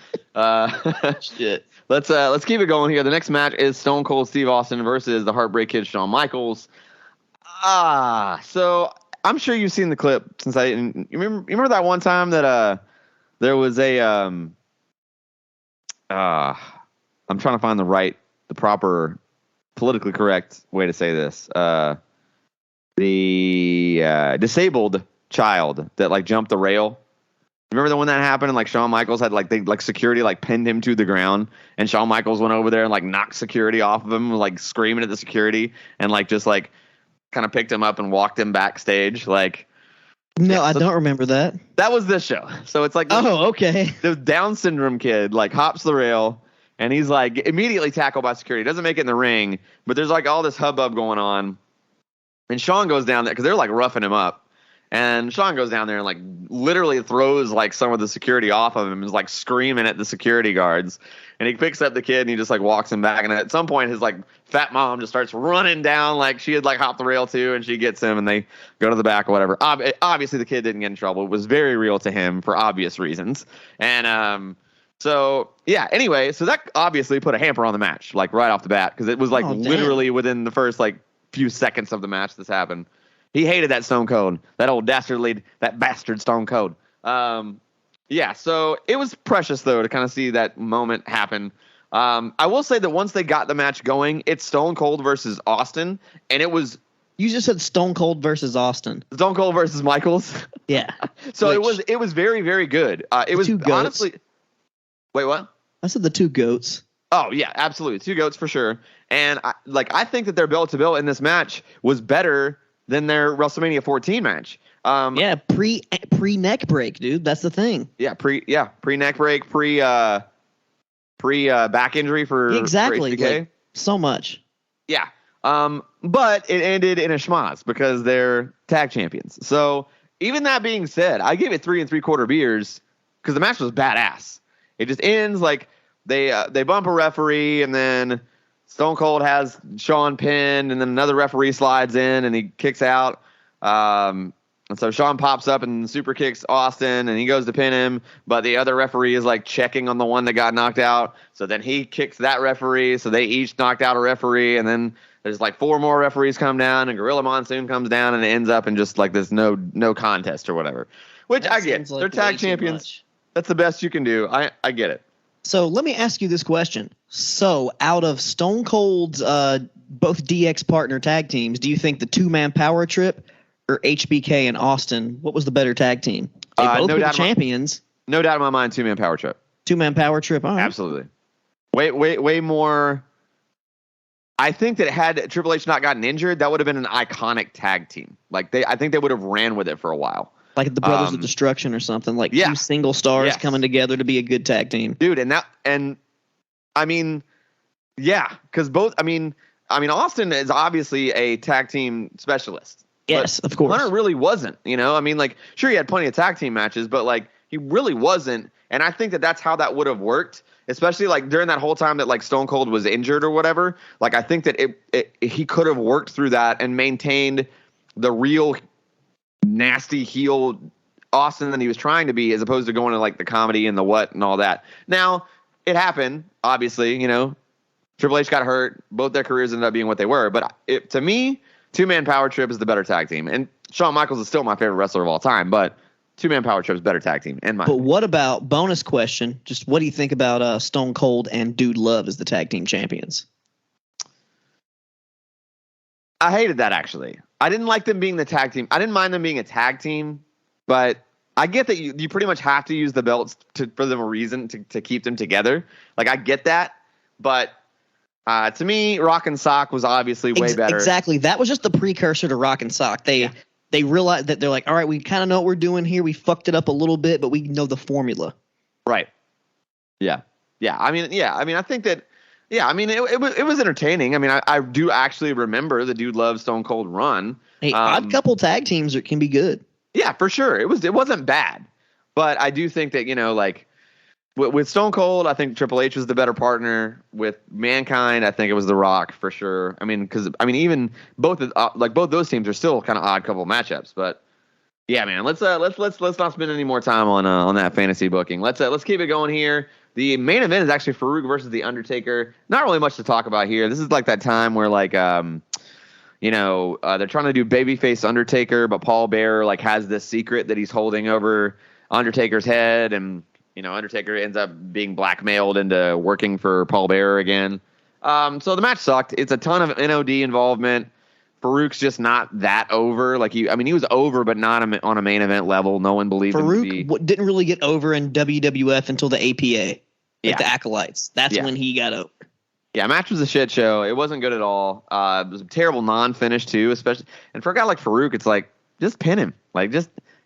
shit. Let's keep it going here. The next match is Stone Cold Steve Austin versus the Heartbreak Kid Shawn Michaels. So I'm sure you've seen the clip since you remember that one time that there was a I'm trying to find the proper politically correct way to say this. The disabled child that jumped the rail. Remember when that happened and Shawn Michaels had security pinned him to the ground and Shawn Michaels went over there and knocked security off of him, screaming at the security and just kind of picked him up and walked him backstage. No, I don't remember that. That was this show. So it's oh, okay. The Down syndrome kid hops the rail and he's like immediately tackled by security. Doesn't make it in the ring, but there's like all this hubbub going on. And Sean goes down there because they're like roughing him up. And Sean goes down there and like literally throws like some of the security off of him and is like screaming at the security guards. And he picks up the kid and he just like walks him back. And at some point his like fat mom just starts running down like she had like hopped the rail too, and she gets him and they go to the back or whatever. Obviously the kid didn't get in trouble. It was very real to him for obvious reasons. And so yeah, anyway, so that obviously put a hamper on the match like right off the bat because it was like literally within the first like few seconds of the match this happened. He hated that Stone Cold, that old that bastard Stone Cold. Yeah, so it was precious, though, to kind of see that moment happen. I will say that once they got the match going, it's Stone Cold versus Austin, and it was... You just said Stone Cold versus Austin. Stone Cold versus Michaels? Yeah. So it was very, very good. It was honestly... Wait, what? I said the two goats. Oh, yeah, absolutely. Two goats for sure. And I think that their bell-to-bell in this match was better than their WrestleMania 14 match. Yeah, pre neck break, dude. That's the thing. Yeah, pre neck break, pre back injury for exactly for HBK. Like, so much. Yeah. But it ended in a schmoz because they're tag champions. So even that being said, I give it 3 3/4 beers because the match was badass. It just ends like they bump a referee and then Stone Cold has Shawn pinned, and then another referee slides in, and he kicks out. And so Shawn pops up and super kicks Austin, and he goes to pin him, but the other referee is like checking on the one that got knocked out. So then he kicks that referee, so they each knocked out a referee, and then there's like 4 more referees come down, and Gorilla Monsoon comes down, and it ends up in just like this no contest or whatever. Which I get. Like they're tag champions. That's the best you can do. I get it. So let me ask you this question. So out of Stone Cold's both DX partner tag teams, do you think the 2-man power trip or HBK and Austin, what was the better tag team? They both were the champions. No doubt in my mind, 2-man power trip. 2-man power trip. All right. Absolutely. Way more. I think that had Triple H not gotten injured, that would have been an iconic tag team. Like I think they would have ran with it for a while. Like the Brothers of Destruction or something. Like 2 single stars coming together to be a good tag team. Dude, and I mean, yeah, because both. I mean, Austin is obviously a tag team specialist. Yes, of course. Hunter really wasn't. You know, I mean, like, sure, he had plenty of tag team matches, but like, he really wasn't. And I think that that's how that would have worked, especially like during that whole time that like Stone Cold was injured or whatever. Like, I think that he could have worked through that and maintained the real nasty heel Austin that he was trying to be, as opposed to going to like the comedy and the what and all that. Now, it happened, obviously, you know, Triple H got hurt. Both their careers ended up being what they were. But to me, 2-man power trip is the better tag team. And Shawn Michaels is still my favorite wrestler of all time, but 2-man power trip is better tag team. But what about, bonus question, just what do you think about Stone Cold and Dude Love as the tag team champions? I hated that, actually. I didn't like them being the tag team. I didn't mind them being a tag team, but I get that you pretty much have to use the belts for them a reason to keep them together. Like, I get that, but to me, Rock and Sock was obviously way better. Exactly. That was just the precursor to Rock and Sock. They realized that they're like, all right, we kind of know what we're doing here. We fucked it up a little bit, but we know the formula. Right. Yeah. Yeah. I mean, I think that. Yeah, I mean, it was entertaining. I mean, I do actually remember the Dude Love Stone Cold run. Hey, odd couple tag teams can be good. Yeah, for sure. It wasn't bad, but I do think that, you know, like with Stone Cold, I think Triple H was the better partner. With Mankind, I think it was The Rock for sure. I mean, because even both those teams are still kind of odd couple matchups. But yeah, man, let's not spend any more time on that fantasy booking. Let's keep it going here. The main event is actually Farouk versus The Undertaker. Not really much to talk about here. This is like that time where like they're trying to do babyface Undertaker, but Paul Bearer like has this secret that he's holding over Undertaker's head, and you know Undertaker ends up being blackmailed into working for Paul Bearer again. So the match sucked. It's a ton of NOD involvement. Farouk's just not that over. Like he was over, but not on a main event level. No one believed him to be. Farouk didn't really get over in WWF until the APA, the Acolytes. That's when he got over. Yeah, match was a shit show. It wasn't good at all. It was a terrible non-finish too, especially. And for a guy like Farouk, it's like just pin him. Like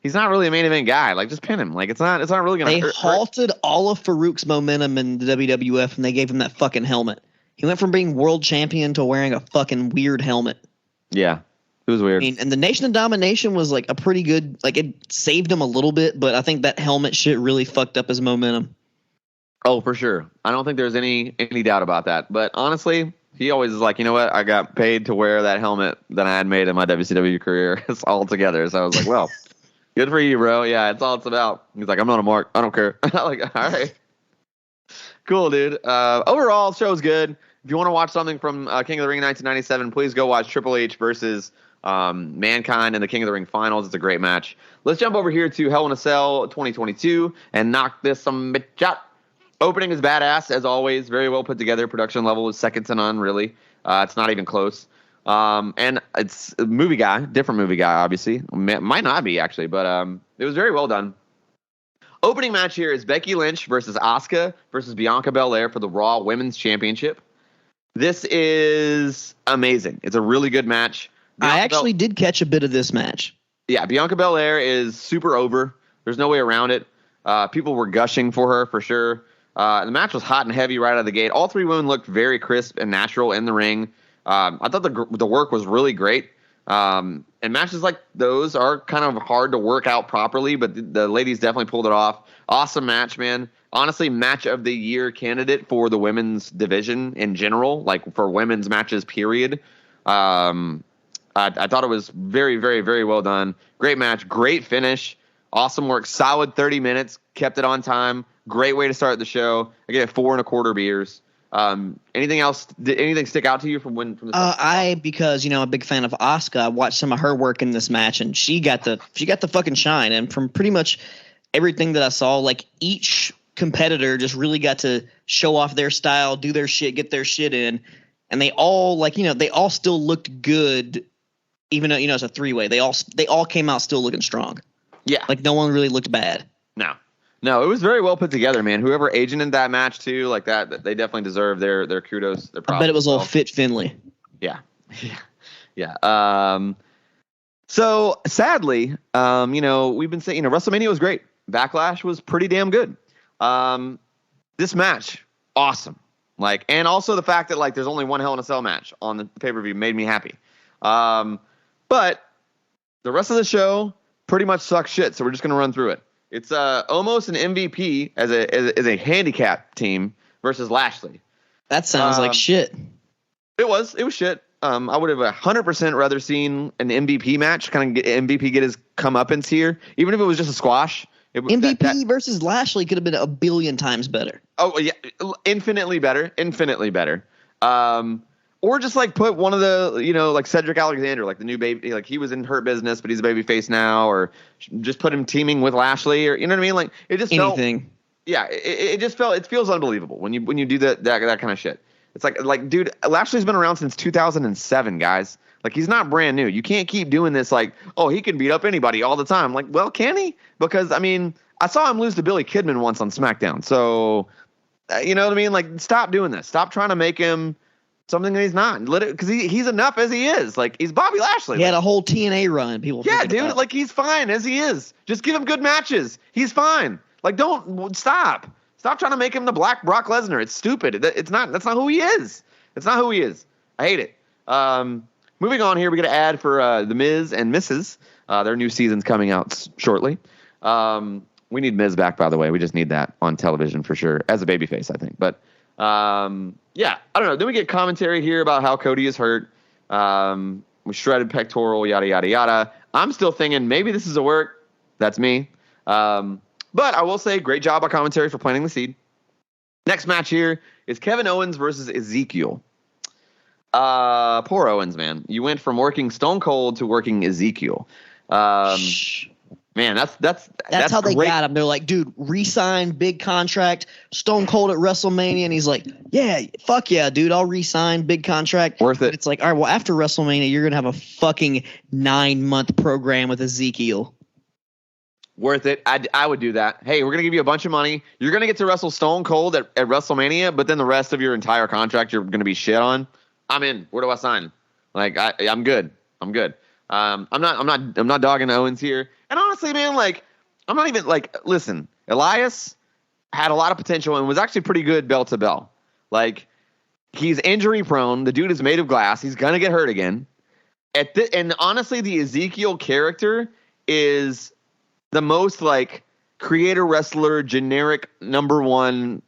he's he's not really a main event guy. Like, just pin him. Like, it's not really gonna. They halted all of Farouk's momentum in the WWF, and they gave him that fucking helmet. He went from being world champion to wearing a fucking weird helmet. Yeah, it was weird. I mean, and the Nation of Domination was like a pretty good. Like, it saved him a little bit, but I think that helmet shit really fucked up his momentum. Oh, for sure. I don't think there's any doubt about that. But honestly, he always is like, you know what? I got paid to wear that helmet that I had made in my WCW career. It's all together. So I was like, well, good for you, bro. Yeah, it's all it's about. He's like, I'm not a mark. I don't care. I'm like, all right. Cool, dude. Overall, show's good. If you want to watch something from King of the Ring 1997, please go watch Triple H versus Mankind in the King of the Ring finals. It's a great match. Let's jump over here to Hell in a Cell 2022 and knock this some bitch out. Opening is badass, as always. Very well put together. Production level is second to none, really. It's not even close. And it's a movie guy, different movie guy, obviously. Might not be, actually, but it was very well done. Opening match here is Becky Lynch versus Asuka versus Bianca Belair for the Raw Women's Championship. This is amazing. It's a really good match. I actually did catch a bit of this match. Yeah, Bianca Belair is super over. There's no way around it. People were gushing for her, for sure. The match was hot and heavy right out of the gate. All three women looked very crisp and natural in the ring. I thought the work was really great. And matches like those are kind of hard to work out properly, but the ladies definitely pulled it off. Awesome match, man. Honestly, match of the year candidate for the women's division in general, like for women's matches, period. I thought it was very, very, very well done. Great match, great finish, awesome work, solid 30 minutes, kept it on time. Great way to start the show. I gave it 4 1/4 beers. Anything else? Did anything stick out to you from the because I'm a big fan of Asuka. I watched some of her work in this match, and she got the fucking shine. And from pretty much everything that I saw, like each competitor just really got to show off their style, do their shit, get their shit in, and they all they all still looked good, even though it's a 3-way. They all came out still looking strong. Yeah, like no one really looked bad. No, it was very well put together, man. Whoever agented that match too, like that, they definitely deserve their kudos. Their props. I bet it was all Fit Finley. Yeah. So sadly, we've been saying, WrestleMania was great. Backlash was pretty damn good. This match, awesome. Like, and also the fact that there's only one Hell in a Cell match on the pay-per-view made me happy. But the rest of the show pretty much sucks shit. So we're just gonna run through it. It's almost an MVP as a handicap team versus Lashley. That sounds like shit. It was shit. I would have 100% rather seen an MVP match, kind of MVP get his comeuppance here, even if it was just a squash. MVP versus Lashley could have been a billion times better. Oh yeah, infinitely better. Or just put one of the, Cedric Alexander, the new baby, he was in Hurt Business, but he's a baby face now, or just put him teaming with Lashley, or you know what I mean? It just anything. It feels unbelievable when you do that kind of shit. It's like, dude, Lashley's been around since 2007, guys. He's not brand new. You can't keep doing this he can beat up anybody all the time. Well, can he? Because, I saw him lose to Billy Kidman once on SmackDown. So, you know what I mean? Stop doing this. Stop trying to make him something that he's not. Because he's enough as he is. He's Bobby Lashley. He had a whole TNA run. People. Yeah, dude. He's fine as he is. Just give him good matches. He's fine. Don't stop. Stop trying to make him the Black Brock Lesnar. It's stupid. It's not. That's not who he is. It's not who he is. I hate it. Moving on here, we got an ad for The Miz and Mrs. Their new season's coming out shortly. We need Miz back, by the way. We just need that on television for sure, as a babyface, I think. But yeah, I don't know. Then we get commentary here about how Cody is hurt. We shredded pectoral, yada yada yada. I'm still thinking maybe this is a work. That's me. But I will say, great job by commentary for planting the seed. Next match here is Kevin Owens versus Ezekiel. Poor Owens, man. You went from working Stone Cold to working Ezekiel. Man, that's how they great. got him. They're like, dude, re-sign, big contract, Stone Cold at WrestleMania, and he's like, yeah, fuck yeah, dude, I'll re-sign, big contract. Worth it. It's like, all right, well, after WrestleMania, you're gonna have a fucking 9-month program with Ezekiel. Worth it. I would do that. Hey, we're gonna give you a bunch of money. You're gonna get to wrestle Stone Cold at WrestleMania, but then the rest of your entire contract you're gonna be shit on. I'm in. Where do I sign? I'm good. I'm not dogging Owens here. And honestly, man, like, I'm not even like, listen, Elias had a lot of potential and was actually pretty good bell to bell. Like, he's injury prone. The dude is made of glass. He's gonna get hurt again. And honestly, the Ezekiel character is the most like creator wrestler generic number one,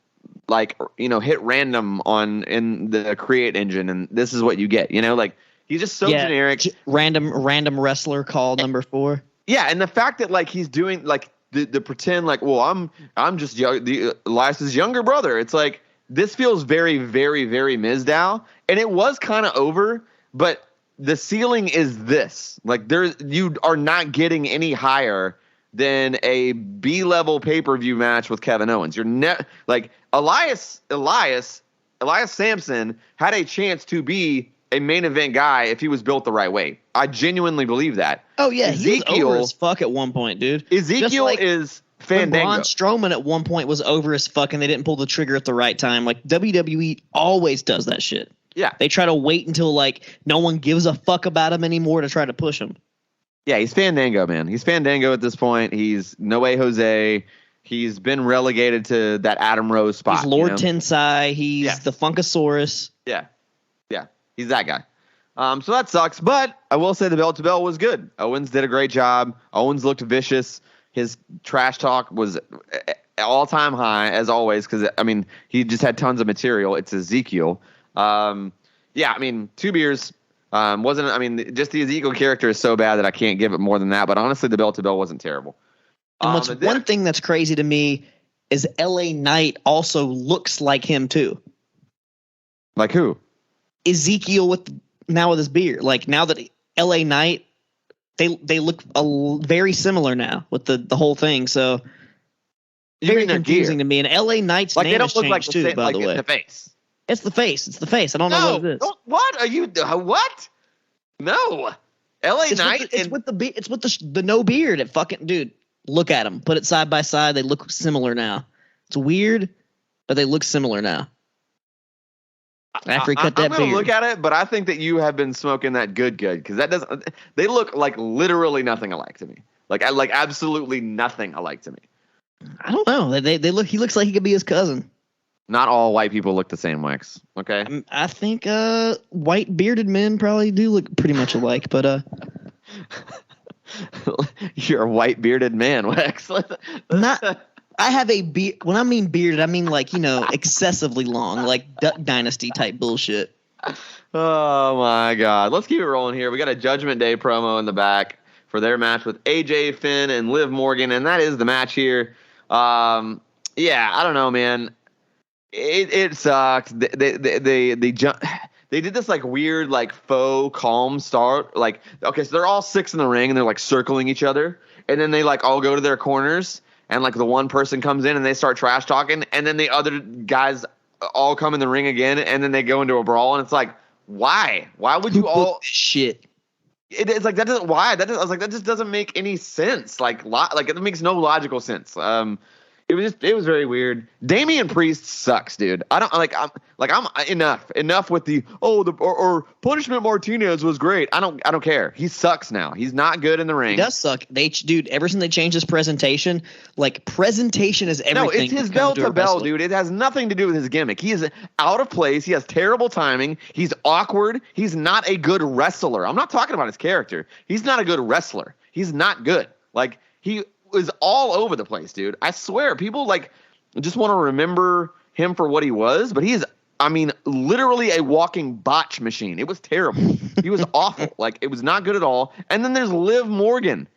like, hit random in the create engine, and this is what you get. Like, he's just so generic. Random wrestler call number 4. Yeah, and the fact that like he's doing like the pretend like, well, I'm just Elias's younger brother. It's like, this feels very, very, very Mizdow, and it was kind of over, but the ceiling is this. Like, you are not getting any higher than a B-level pay-per-view match with Kevin Owens. You're like Elias Sampson had a chance to be a main event guy if he was built the right way. I genuinely believe that. Oh yeah, he was over as fuck at one point, dude. Ezekiel is Fandango. Braun Strowman at one point was over as fuck, and they didn't pull the trigger at the right time. Like, WWE always does that shit. Yeah, they try to wait until like no one gives a fuck about him anymore to try to push him. Yeah, he's Fandango, man. He's Fandango at this point. He's No Way Jose. He's been relegated to that Adam Rose spot. He's Lord Tensai. He's the Funkasaurus. Yeah. He's that guy. So that sucks. But I will say the bell to bell was good. Owens did a great job. Owens looked vicious. His trash talk was all-time high, as always, because, I mean, he just had tons of material. It's Ezekiel. 2 beers. Just the Ezekiel character is so bad that I can't give it more than that. But honestly, the bell to bell wasn't terrible. And one thing that's crazy to me is LA Knight also looks like him too. Like who? Ezekiel with his beard. Like, now that LA Knight, they look very similar now with the whole thing. So very confusing to me. And LA Knight's name has changed too, by the way. The face. It's the face. I don't know what it is. What are you? What? No. LA Knight. It's with the no beard. It fucking, dude. Look at them. Put it side by side. They look similar now. It's weird, but they look similar now. After he cut that beard. I'm going to look at it, but I think that you have been smoking that good, because that doesn't. They look like literally nothing alike to me. Like absolutely nothing alike to me. I don't know. They look. He looks like he could be his cousin. Not all white people look the same, Wex. Okay. I think white bearded men probably do look pretty much alike, but you're a white bearded man, Wex. Not. I have a beard. When I mean bearded, I mean like, excessively long, like Duck Dynasty type bullshit. Oh my God. Let's keep it rolling here. We got a Judgment Day promo in the back for their match with AJ, Finn, and Liv Morgan, and that is the match here. I don't know, man. It sucked. They did this like weird like faux calm start. Like, okay, so they're all 6 in the ring and they're like circling each other, and then they like all go to their corners. And, like, the one person comes in and they start trash talking, and then the other guys all come in the ring again, and then they go into a brawl, and it's like, why? Why would you all – shit. It's like, that doesn't – why? I was like, that just doesn't make any sense. Like it makes no logical sense. It was very weird. Damian Priest sucks, dude. I don't I'm enough with the or Punishment Martinez was great. I don't care. He sucks now. He's not good in the ring. He does suck. Ever since they changed his presentation, like, presentation is everything. No, it's his bell to bell, dude. It has nothing to do with his gimmick. He is out of place. He has terrible timing. He's awkward. He's not a good wrestler. I'm not talking about his character. He's not a good wrestler. He's not good. Like, he is all over the place, dude. I swear, people like just want to remember him for what he was, but he is, literally a walking botch machine. It was terrible. He was awful. Like, it was not good at all. And then there's Liv Morgan.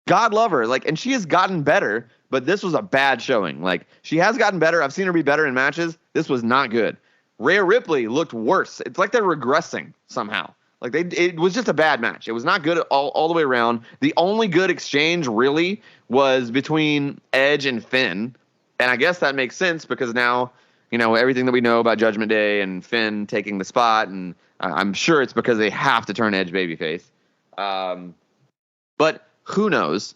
God love her. Like, and she has gotten better, but this was a bad showing. Like, she has gotten better. I've seen her be better in matches. This was not good. Rhea Ripley looked worse. It's like they're regressing somehow. Like, it was just a bad match. It was not good all the way around. The only good exchange really was between Edge and Finn. And I guess that makes sense because now, everything that we know about Judgment Day and Finn taking the spot. And I'm sure it's because they have to turn Edge babyface. But who knows?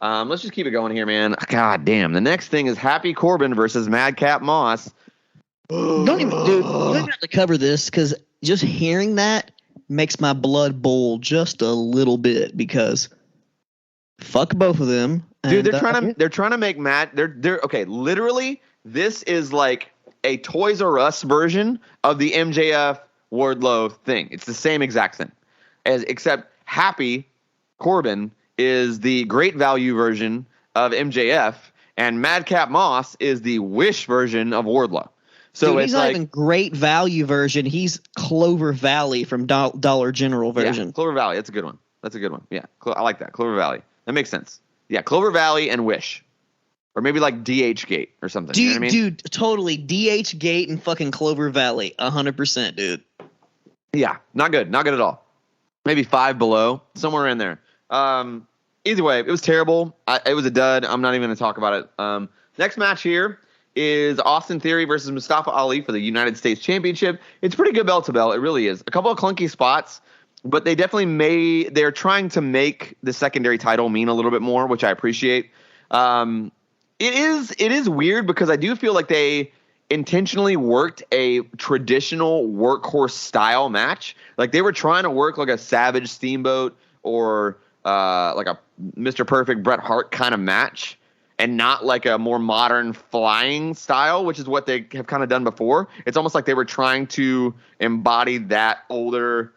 Let's just keep it going here, man. God damn. The next thing is Happy Corbin versus Madcap Moss. You don't even have to cover this because just hearing that makes my blood boil just a little bit because fuck both of them. Dude, they're trying to make Matt. They're okay. Literally, this is like a Toys R Us version of the MJF Wardlow thing. It's the same exact thing, except Happy Corbin is the Great Value version of MJF, and Madcap Moss is the Wish version of Wardlow. So dude, it's he's not like even Great Value version. He's Clover Valley from Dollar General version. Yeah, Clover Valley. That's a good one. Yeah, I like that. Clover Valley. That makes sense. Yeah, Clover Valley and Wish. Or maybe like DH Gate or something. Dude, you know what I mean? Dude, totally. DH Gate and fucking Clover Valley. 100%, dude. Yeah, not good. Not good at all. Maybe 5 below. Somewhere in there. Either way, it was terrible. It was a dud. I'm not even going to talk about it. Next match here is Austin Theory versus Mustafa Ali for the United States Championship. It's pretty good belt to belt. It really is. A couple of clunky spots. But they definitely they're trying to make the secondary title mean a little bit more, which I appreciate. It is weird because I do feel like they intentionally worked a traditional workhorse style match. Like they were trying to work like a Savage Steamboat or like a Mr. Perfect Bret Hart kind of match and not like a more modern flying style, which is what they have kind of done before. It's almost like they were trying to embody that older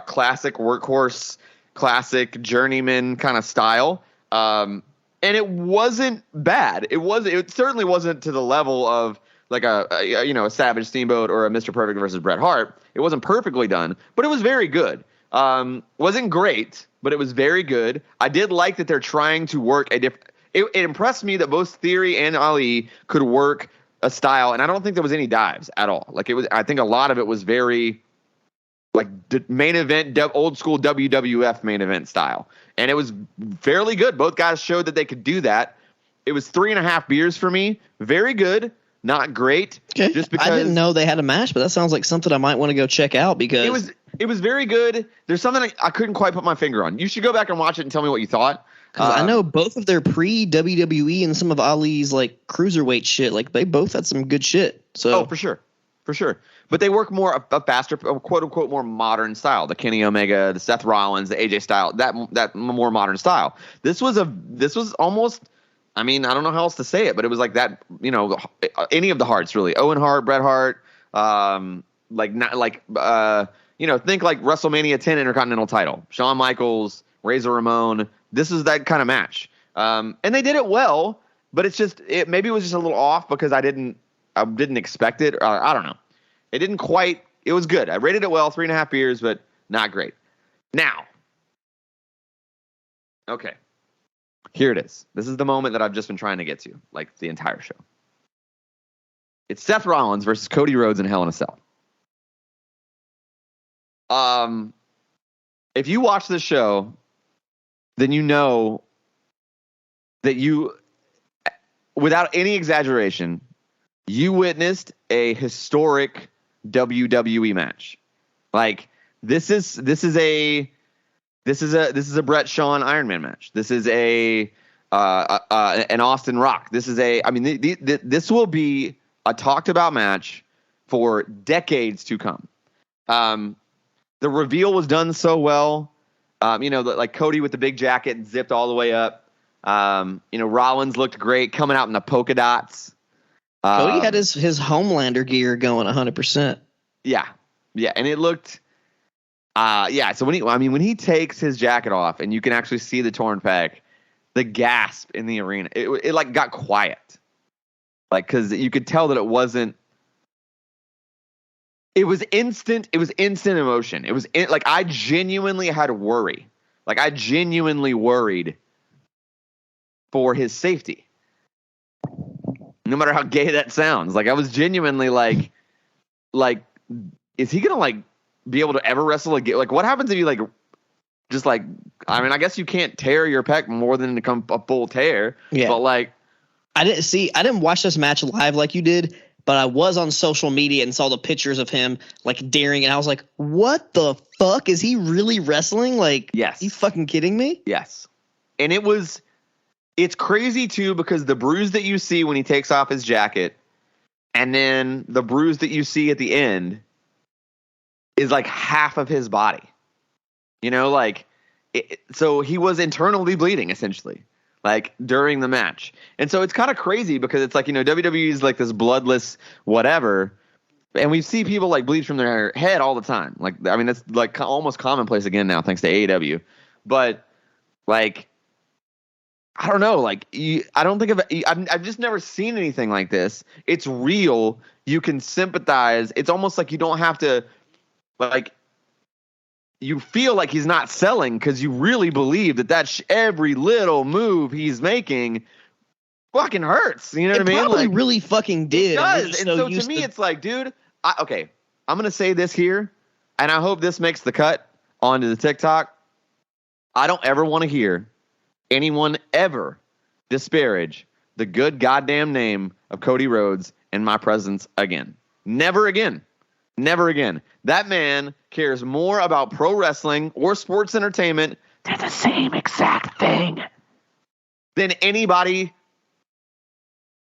classic workhorse, classic journeyman kind of style. And it wasn't bad. It certainly wasn't to the level of like a Savage Steamboat or a Mr. Perfect versus Bret Hart. It wasn't perfectly done, but it was very good. Wasn't great, but it was very good. I did like that they're trying to work a different. It impressed me that both Theory and Ali could work a style, and I don't think there was any dives at all. Like it was. I think a lot of it was very like main event, old school WWF main event style. And it was fairly good. Both guys showed that they could do that. It was 3.5 beers for me. Very good. Not great. Okay. Just because I didn't know they had a match, but that sounds like something I might want to go check out because it was very good. There's something I couldn't quite put my finger on. You should go back and watch it and tell me what you thought. Because I know both of their pre-WWE and some of Ali's like cruiserweight shit, like they both had some good shit. So for sure. But they work more a faster, quote unquote, more modern style. The Kenny Omega, the Seth Rollins, the AJ style, that more modern style. This was almost. I mean, I don't know how else to say it, but it was like that. You know, any of the Harts really. Owen Hart, Bret Hart, think like WrestleMania 10 Intercontinental title. Shawn Michaels, Razor Ramon. This is that kind of match, and they did it well. But maybe it was just a little off because I didn't expect it. I don't know. It didn't quite. It was good. I rated it well, 3.5 beers, but not great. Now, okay, here it is. This is the moment that I've just been trying to get to, like the entire show. It's Seth Rollins versus Cody Rhodes in Hell in a Cell. If you watch this show, then you know that without any exaggeration, you witnessed a historic WWE match. Like this is a Bret Shawn Iron Man match. This is an Austin Rock. This will be a talked about match for decades to come. The reveal was done so well. Like Cody with the big jacket zipped all the way up. Rollins looked great coming out in the polka dots. Cody had his Homelander gear going 100%. Yeah, and it looked. So when he takes his jacket off and you can actually see the torn pec, the gasp in the arena, it like got quiet, like because you could tell that it wasn't. It was instant. It was instant emotion. It was like I genuinely had worry. Like I genuinely worried for his safety. No matter how gay that sounds, like I was genuinely like, is he gonna like be able to ever wrestle again? Like, what happens if you like, just like, I mean, I guess you can't tear your pec more than to come a full tear. Yeah. But like, I didn't watch this match live like you did, but I was on social media and saw the pictures of him like daring, and I was like, what the fuck? Is he really wrestling? Like, yes. You fucking kidding me? Yes. And it's crazy too, because the bruise that you see when he takes off his jacket and then the bruise that you see at the end, is like half of his body. You know, like, so he was internally bleeding essentially, like during the match. And so it's kind of crazy because it's like, you know, WWE is like this bloodless whatever. And we see people like bleed from their head all the time. Like, I mean, that's like almost commonplace again now, thanks to AEW. But like, I don't know. Like, I don't think I've just never seen anything like this. It's real. You can sympathize. It's almost like you don't have to, like, you feel like he's not selling because you really believe that every little move he's making fucking hurts. You know what I mean? Probably like, really fucking did. It does. And so to me, it's like, dude, okay, I'm going to say this here, and I hope this makes the cut onto the TikTok. I don't ever want to hear anyone ever disparage the good goddamn name of Cody Rhodes in my presence again. Never again. Never again. That man cares more about pro wrestling or sports entertainment. They're the same exact thing. Than anybody,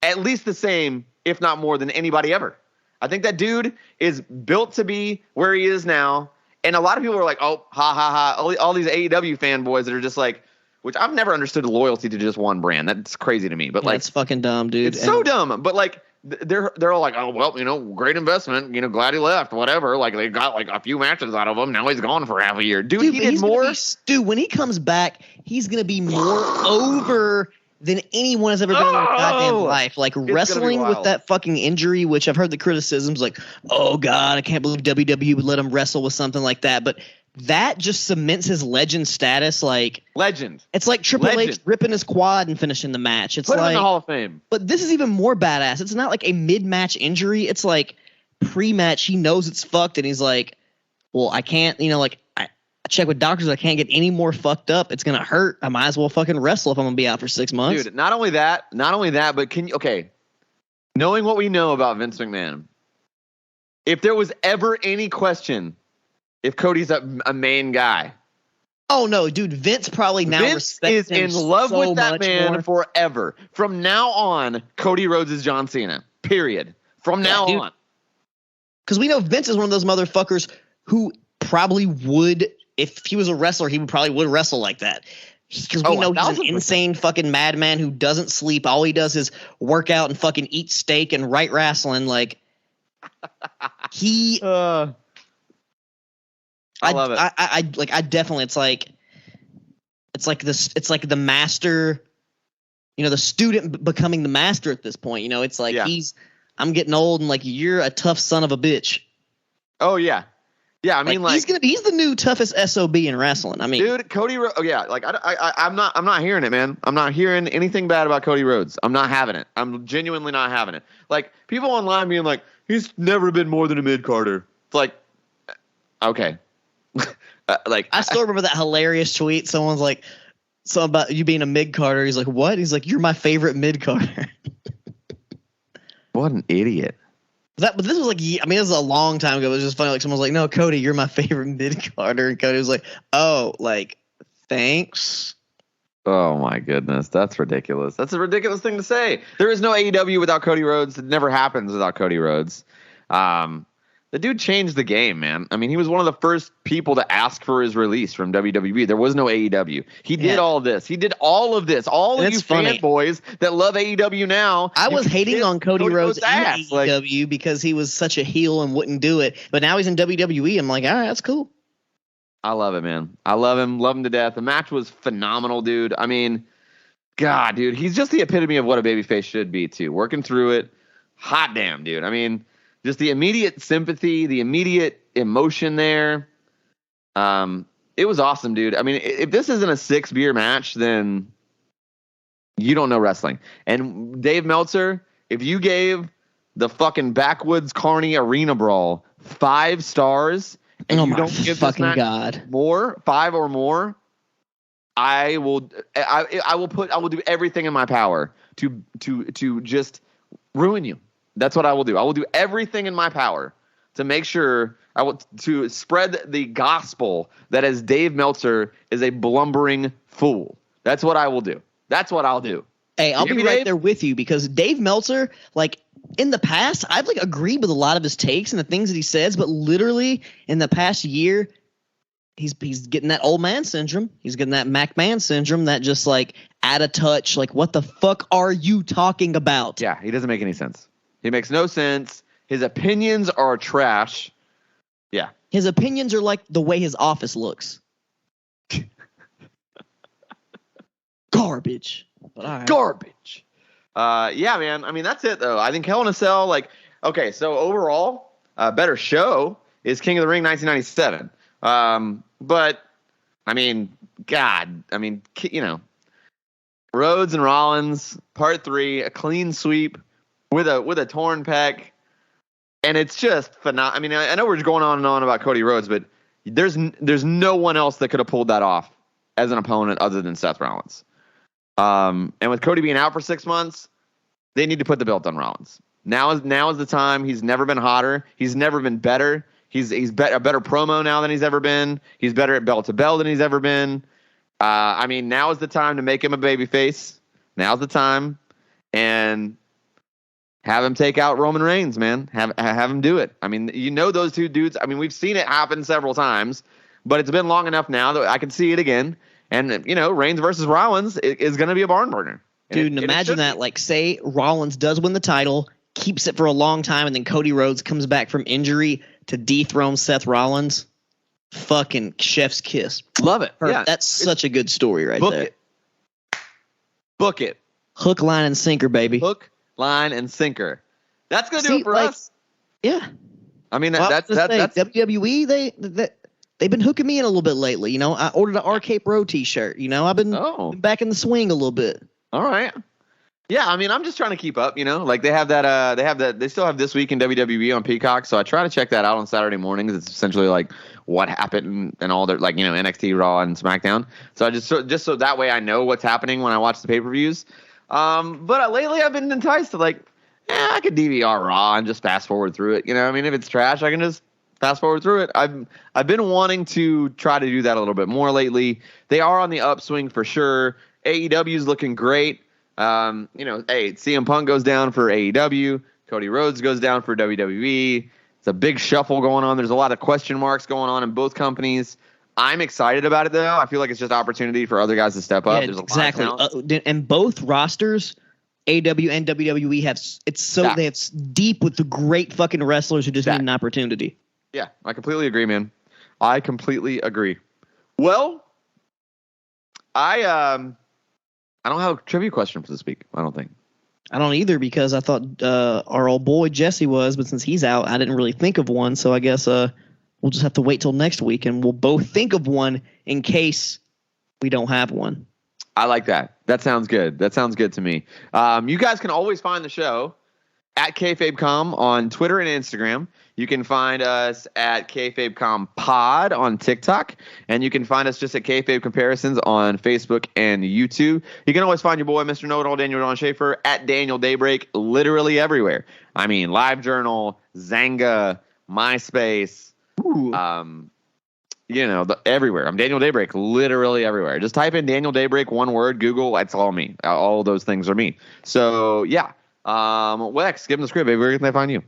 at least the same, if not more than anybody ever. I think that dude is built to be where he is now. And a lot of people are like, oh, ha, ha, ha. All these AEW fanboys that are just like, which I've never understood loyalty to just one brand. That's crazy to me. But like, it's fucking dumb, dude. It's so dumb. But like, they're all like, oh, well, you know, great investment. You know, glad he left, whatever. Like, they got like a few matches out of him. Now he's gone for half a year. Dude, he did more. Dude, when he comes back, he's going to be more over than anyone has ever been in their goddamn life. Like, wrestling with that fucking injury, which I've heard the criticisms like, oh, God, I can't believe WWE would let him wrestle with something like that. But that just cements his legend status. Like, legend. It's like Triple H ripping his quad and finishing the match. It's Put like him in the Hall of Fame. But this is even more badass. It's not like a mid-match injury. It's like pre-match. He knows it's fucked, and he's like, well, I can't, you know, like, I check with doctors. I can't get any more fucked up. It's going to hurt. I might as well fucking wrestle if I'm going to be out for 6 months. Dude, not only that, but can you, okay, knowing what we know about Vince McMahon, if there was ever any question if Cody's a main guy. Oh, no, dude. Vince probably now respects him is in love so with that man more. forever. From now on, Cody Rhodes is John Cena. Period. From now on. Because we know Vince is one of those motherfuckers who probably would, if he was a wrestler, he probably would wrestle like that. Because we know he's an insane fucking madman who doesn't sleep. All he does is work out and fucking eat steak and write wrestling. Like, he... I love it. I definitely, it's like the master, you know, the student becoming the master at this point. You know, it's like I'm getting old and like, you're a tough son of a bitch. Oh yeah. Yeah. I mean, like he's the new toughest SOB in wrestling. I mean, dude, Cody Rhodes. Oh yeah. Like I'm not hearing it, man. I'm not hearing anything bad about Cody Rhodes. I'm not having it. I'm genuinely not having it. Like, people online being like, he's never been more than a mid-carder. It's like, okay. Like, I still remember that hilarious tweet. Someone's like, something about you being a mid-carder. He's like, what? He's like, you're my favorite mid-carder. What an idiot. But this was like, I mean, this was a long time ago. It was just funny. Like, someone was like, no, Cody, you're my favorite mid-carder. And Cody was like, oh, like, thanks. Oh my goodness. That's ridiculous. That's a ridiculous thing to say. There is no AEW without Cody Rhodes. It never happens without Cody Rhodes. The dude changed the game, man. I mean, he was one of the first people to ask for his release from WWE. There was no AEW. He did all this. He did all of this. All of you fanboys that love AEW now. I was hating on Cody Rhodes in AEW because he was such a heel and wouldn't do it. But now he's in WWE. I'm like, all right, that's cool. I love it, man. I love him. Love him to death. The match was phenomenal, dude. I mean, God, dude. He's just the epitome of what a babyface should be, too. Working through it. Hot damn, dude. I mean, just the immediate sympathy, the immediate emotion there. It was awesome, dude. I mean, if this isn't a 6-beer match, then you don't know wrestling. And Dave Meltzer, if you gave the fucking Backwoods Carney Arena Brawl 5 stars and you don't give this match more, 5 or more, I will do everything in my power to just ruin you. That's what I will do. I will do everything in my power to make sure to spread the gospel that as Dave Meltzer is a blumbering fool. That's what I will do. That's what I'll do. Hey, I'll be right there with you because Dave Meltzer, like, in the past, I've like agreed with a lot of his takes and the things that he says, but literally in the past year, he's getting that old man syndrome. He's getting that McMahon syndrome, that just like out of touch. Like, what the fuck are you talking about? Yeah, he doesn't make any sense. He makes no sense. His opinions are trash. Yeah. His opinions are like the way his office looks. Garbage. But all right. Garbage. Yeah, man. I mean, that's it, though. I think Hell in a Cell, like, okay, so overall, better show is King of the Ring 1997. But, I mean, God, I mean, you know, Rhodes and Rollins, part 3, a clean sweep with a torn pec. And it's just phenomenal. I mean, I know we're going on and on about Cody Rhodes, but there's no one else that could have pulled that off as an opponent other than Seth Rollins. And with Cody being out for 6 months, they need to put the belt on Rollins. Now is the time. He's never been hotter. He's never been better. He's a better promo now than he's ever been. He's better at bell to bell than he's ever been. I mean, now is the time to make him a babyface. Now's the time, and have him take out Roman Reigns, man. Have him do it. I mean, you know those two dudes. I mean, we've seen it happen several times, but it's been long enough now that I can see it again. And, you know, Reigns versus Rollins is going to be a barn burner. Dude, and imagine that. Like, say Rollins does win the title, keeps it for a long time, and then Cody Rhodes comes back from injury to dethrone Seth Rollins. Fucking chef's kiss. Love it. Yeah, that's such a good story right there. Book it. Hook, line, and sinker, baby. Hook, line, and sinker. That's going to do it for us. Yeah. I mean, that's WWE, they've been hooking me in a little bit lately. You know, I ordered an RK Bro t-shirt. You know, I've been back in the swing a little bit. All right. Yeah, I mean, I'm just trying to keep up, you know. Like they still have This Week in WWE on Peacock, so I try to check that out on Saturday mornings. It's essentially like what happened and all their, like, you know, NXT, Raw, and SmackDown. So I just so that way I know what's happening when I watch the pay-per-views. But lately I've been enticed to like, I could DVR Raw and just fast forward through it. You know, I mean, if it's trash, I can just fast forward through it. I've been wanting to try to do that a little bit more lately. They are on the upswing for sure. AEW's looking great. You know, hey, CM Punk goes down for AEW. Cody Rhodes goes down for WWE. It's a big shuffle going on. There's a lot of question marks going on in both companies. I'm excited about it, though. I feel like it's just opportunity for other guys to step up. Yeah, there's exactly. And both rosters, AEW and WWE, they have deep with the great fucking wrestlers who just need an opportunity. Yeah, I completely agree, man. I completely agree. Well, I don't have a trivia question for this week, I don't think. I don't either, because I thought our old boy Jesse was, but since he's out, I didn't really think of one. So I guess we'll just have to wait till next week, and we'll both think of one in case we don't have one. I like that. That sounds good. That sounds good to me. You guys can always find the show at KayfabeCom on Twitter and Instagram. You can find us at KayfabeComPod on TikTok, and you can find us just at Kayfabe Comparisons on Facebook and YouTube. You can always find your boy, Mr. Knowitall, John Schafer, at Daniel Daybreak, literally everywhere. I mean, LiveJournal, Zanga, MySpace, you know, everywhere. I'm Daniel Daybreak, literally everywhere. Just type in Daniel Daybreak, one word, Google, that's all me. All those things are me. So, yeah. Wex, give them the script, baby. Where can they find you?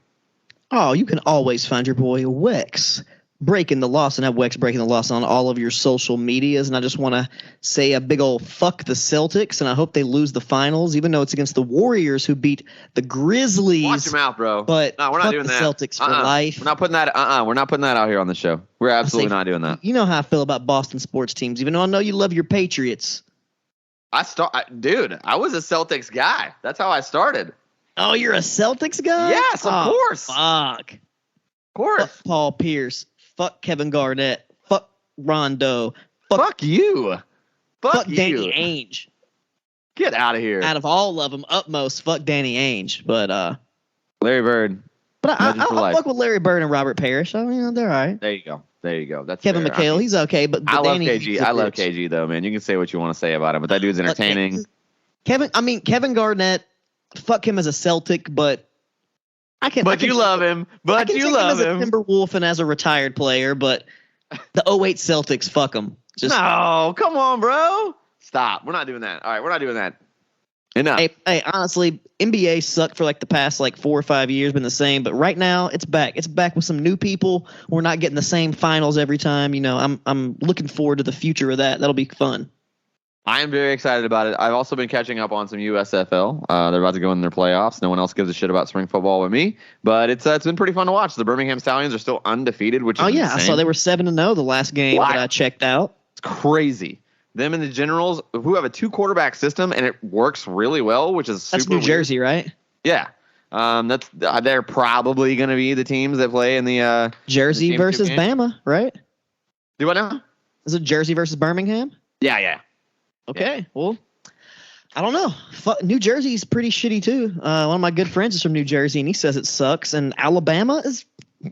Oh, you can always find your boy Wex breaking the Lawson at Wex breaking the Lawson on all of your social medias. And I just want to say a big old fuck the Celtics, and I hope they lose the finals, even though it's against the Warriors who beat the Grizzlies. Watch your mouth, bro. But no, we're not doing the that. Celtics for life. We're not putting that. We're not putting that out here on the show. We're absolutely not doing that. You know how I feel about Boston sports teams, even though I know you love your Patriots. Dude, I was a Celtics guy. That's how I started. Oh, you're a Celtics guy? Yes, of course. Fuck. Of course. Fuck Paul Pierce. Fuck Kevin Garnett. Fuck Rondo. Fuck you. Fuck you. Danny Ainge. Get out of here. Out of all of them, utmost, fuck Danny Ainge. But Larry Bird. But I fuck with Larry Bird and Robert Parrish. I mean, they're all right. There you go. That's Kevin fair. McHale. He's okay, but I love Danny, KG. I love KG though, man. You can say what you want to say about him, but that dude's entertaining. Kevin Garnett. Fuck him as a Celtic, but you love him. But you love him as a Timberwolf and as a retired player. But the 08 Celtics, fuck them. No, come on, bro. Stop. We're not doing that. All right, we're not doing that. Enough. Hey, honestly, NBA sucked for like the past like 4 or 5 years, been the same. But right now, it's back. It's back with some new people. We're not getting the same finals every time. You know, I'm looking forward to the future of that. That'll be fun. I am very excited about it. I've also been catching up on some USFL. They're about to go in their playoffs. No one else gives a shit about spring football with me, but it's been pretty fun to watch. The Birmingham Stallions are still undefeated, which is insane. I saw they were 7-0 the last game that I checked out. It's crazy. Them and the Generals, who have a 2-quarterback system, and it works really well, which is that's New Jersey, right? Yeah, they're probably going to be the teams that play in the Jersey the versus Bama, right? Do what now? Is it Jersey versus Birmingham? Yeah. Okay, yeah. Well, I don't know. New Jersey's pretty shitty too. One of my good friends is from New Jersey, and he says it sucks. And Alabama is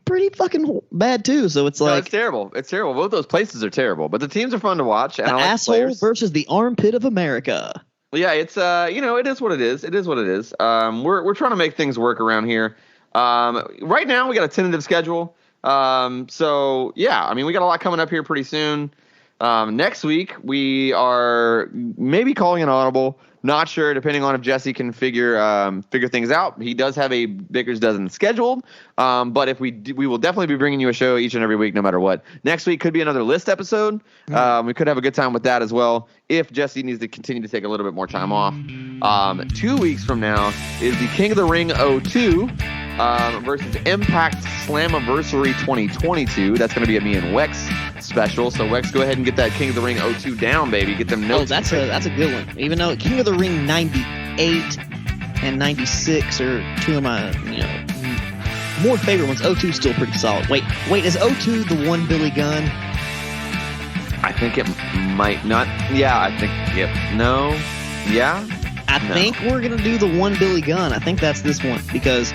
pretty fucking bad too. So it's like it's terrible. It's terrible. Both those places are terrible, but the teams are fun to watch. And the I like asshole versus the armpit of America. Yeah, it's it is what it is. It is what it is. We're trying to make things work around here. Right now we got a tentative schedule. So yeah, I mean we got a lot coming up here pretty soon. Next week we are maybe calling an audible. Not sure, depending on if Jesse can figure things out. He does have a Baker's Dozen scheduled, but if we will definitely be bringing you a show each and every week, no matter what. Next week could be another list episode. We could have a good time with that as well, if Jesse needs to continue to take a little bit more time off. 2 weeks from now is the King of the Ring 02 versus Impact Slammiversary 2022. That's going to be a me and Wex special. So Wex, go ahead and get that King of the Ring 02 down, baby. Get them notes. Oh, that's a good one. Even though King of the Ring 98 and 96 are two of my more favorite ones. 02 is still pretty solid. Wait, is 02 the one Billy Gunn? I think it might not. Yeah, I think. Yep. No. Yeah. I think we're gonna do the one Billy Gunn. I think that's this one because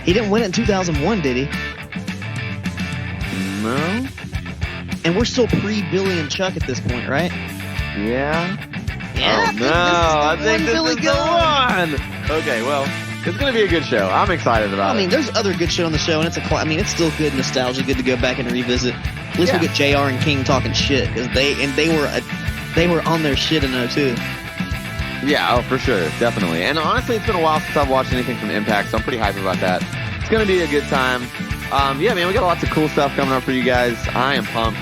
he didn't win it in 2001, did he? No. And we're still pre-Billy and Chuck at this point, right? Yeah. Yeah. Oh, no. I think this is the one. Okay, well, it's going to be a good show. I'm excited about it. I mean, there's other good shit on the show, and it's still good nostalgia, good to go back and revisit. At least we'll get JR and King talking shit, because they were on their shit in 02. Yeah, oh, for sure. Definitely. And honestly, it's been a while since I've watched anything from Impact, so I'm pretty hyped about that. It's going to be a good time. Yeah, man, we got lots of cool stuff coming up for you guys. I am pumped.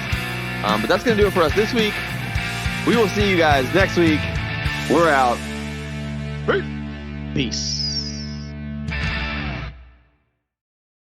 But that's going to do it for us this week. We will see you guys next week. We're out. Peace.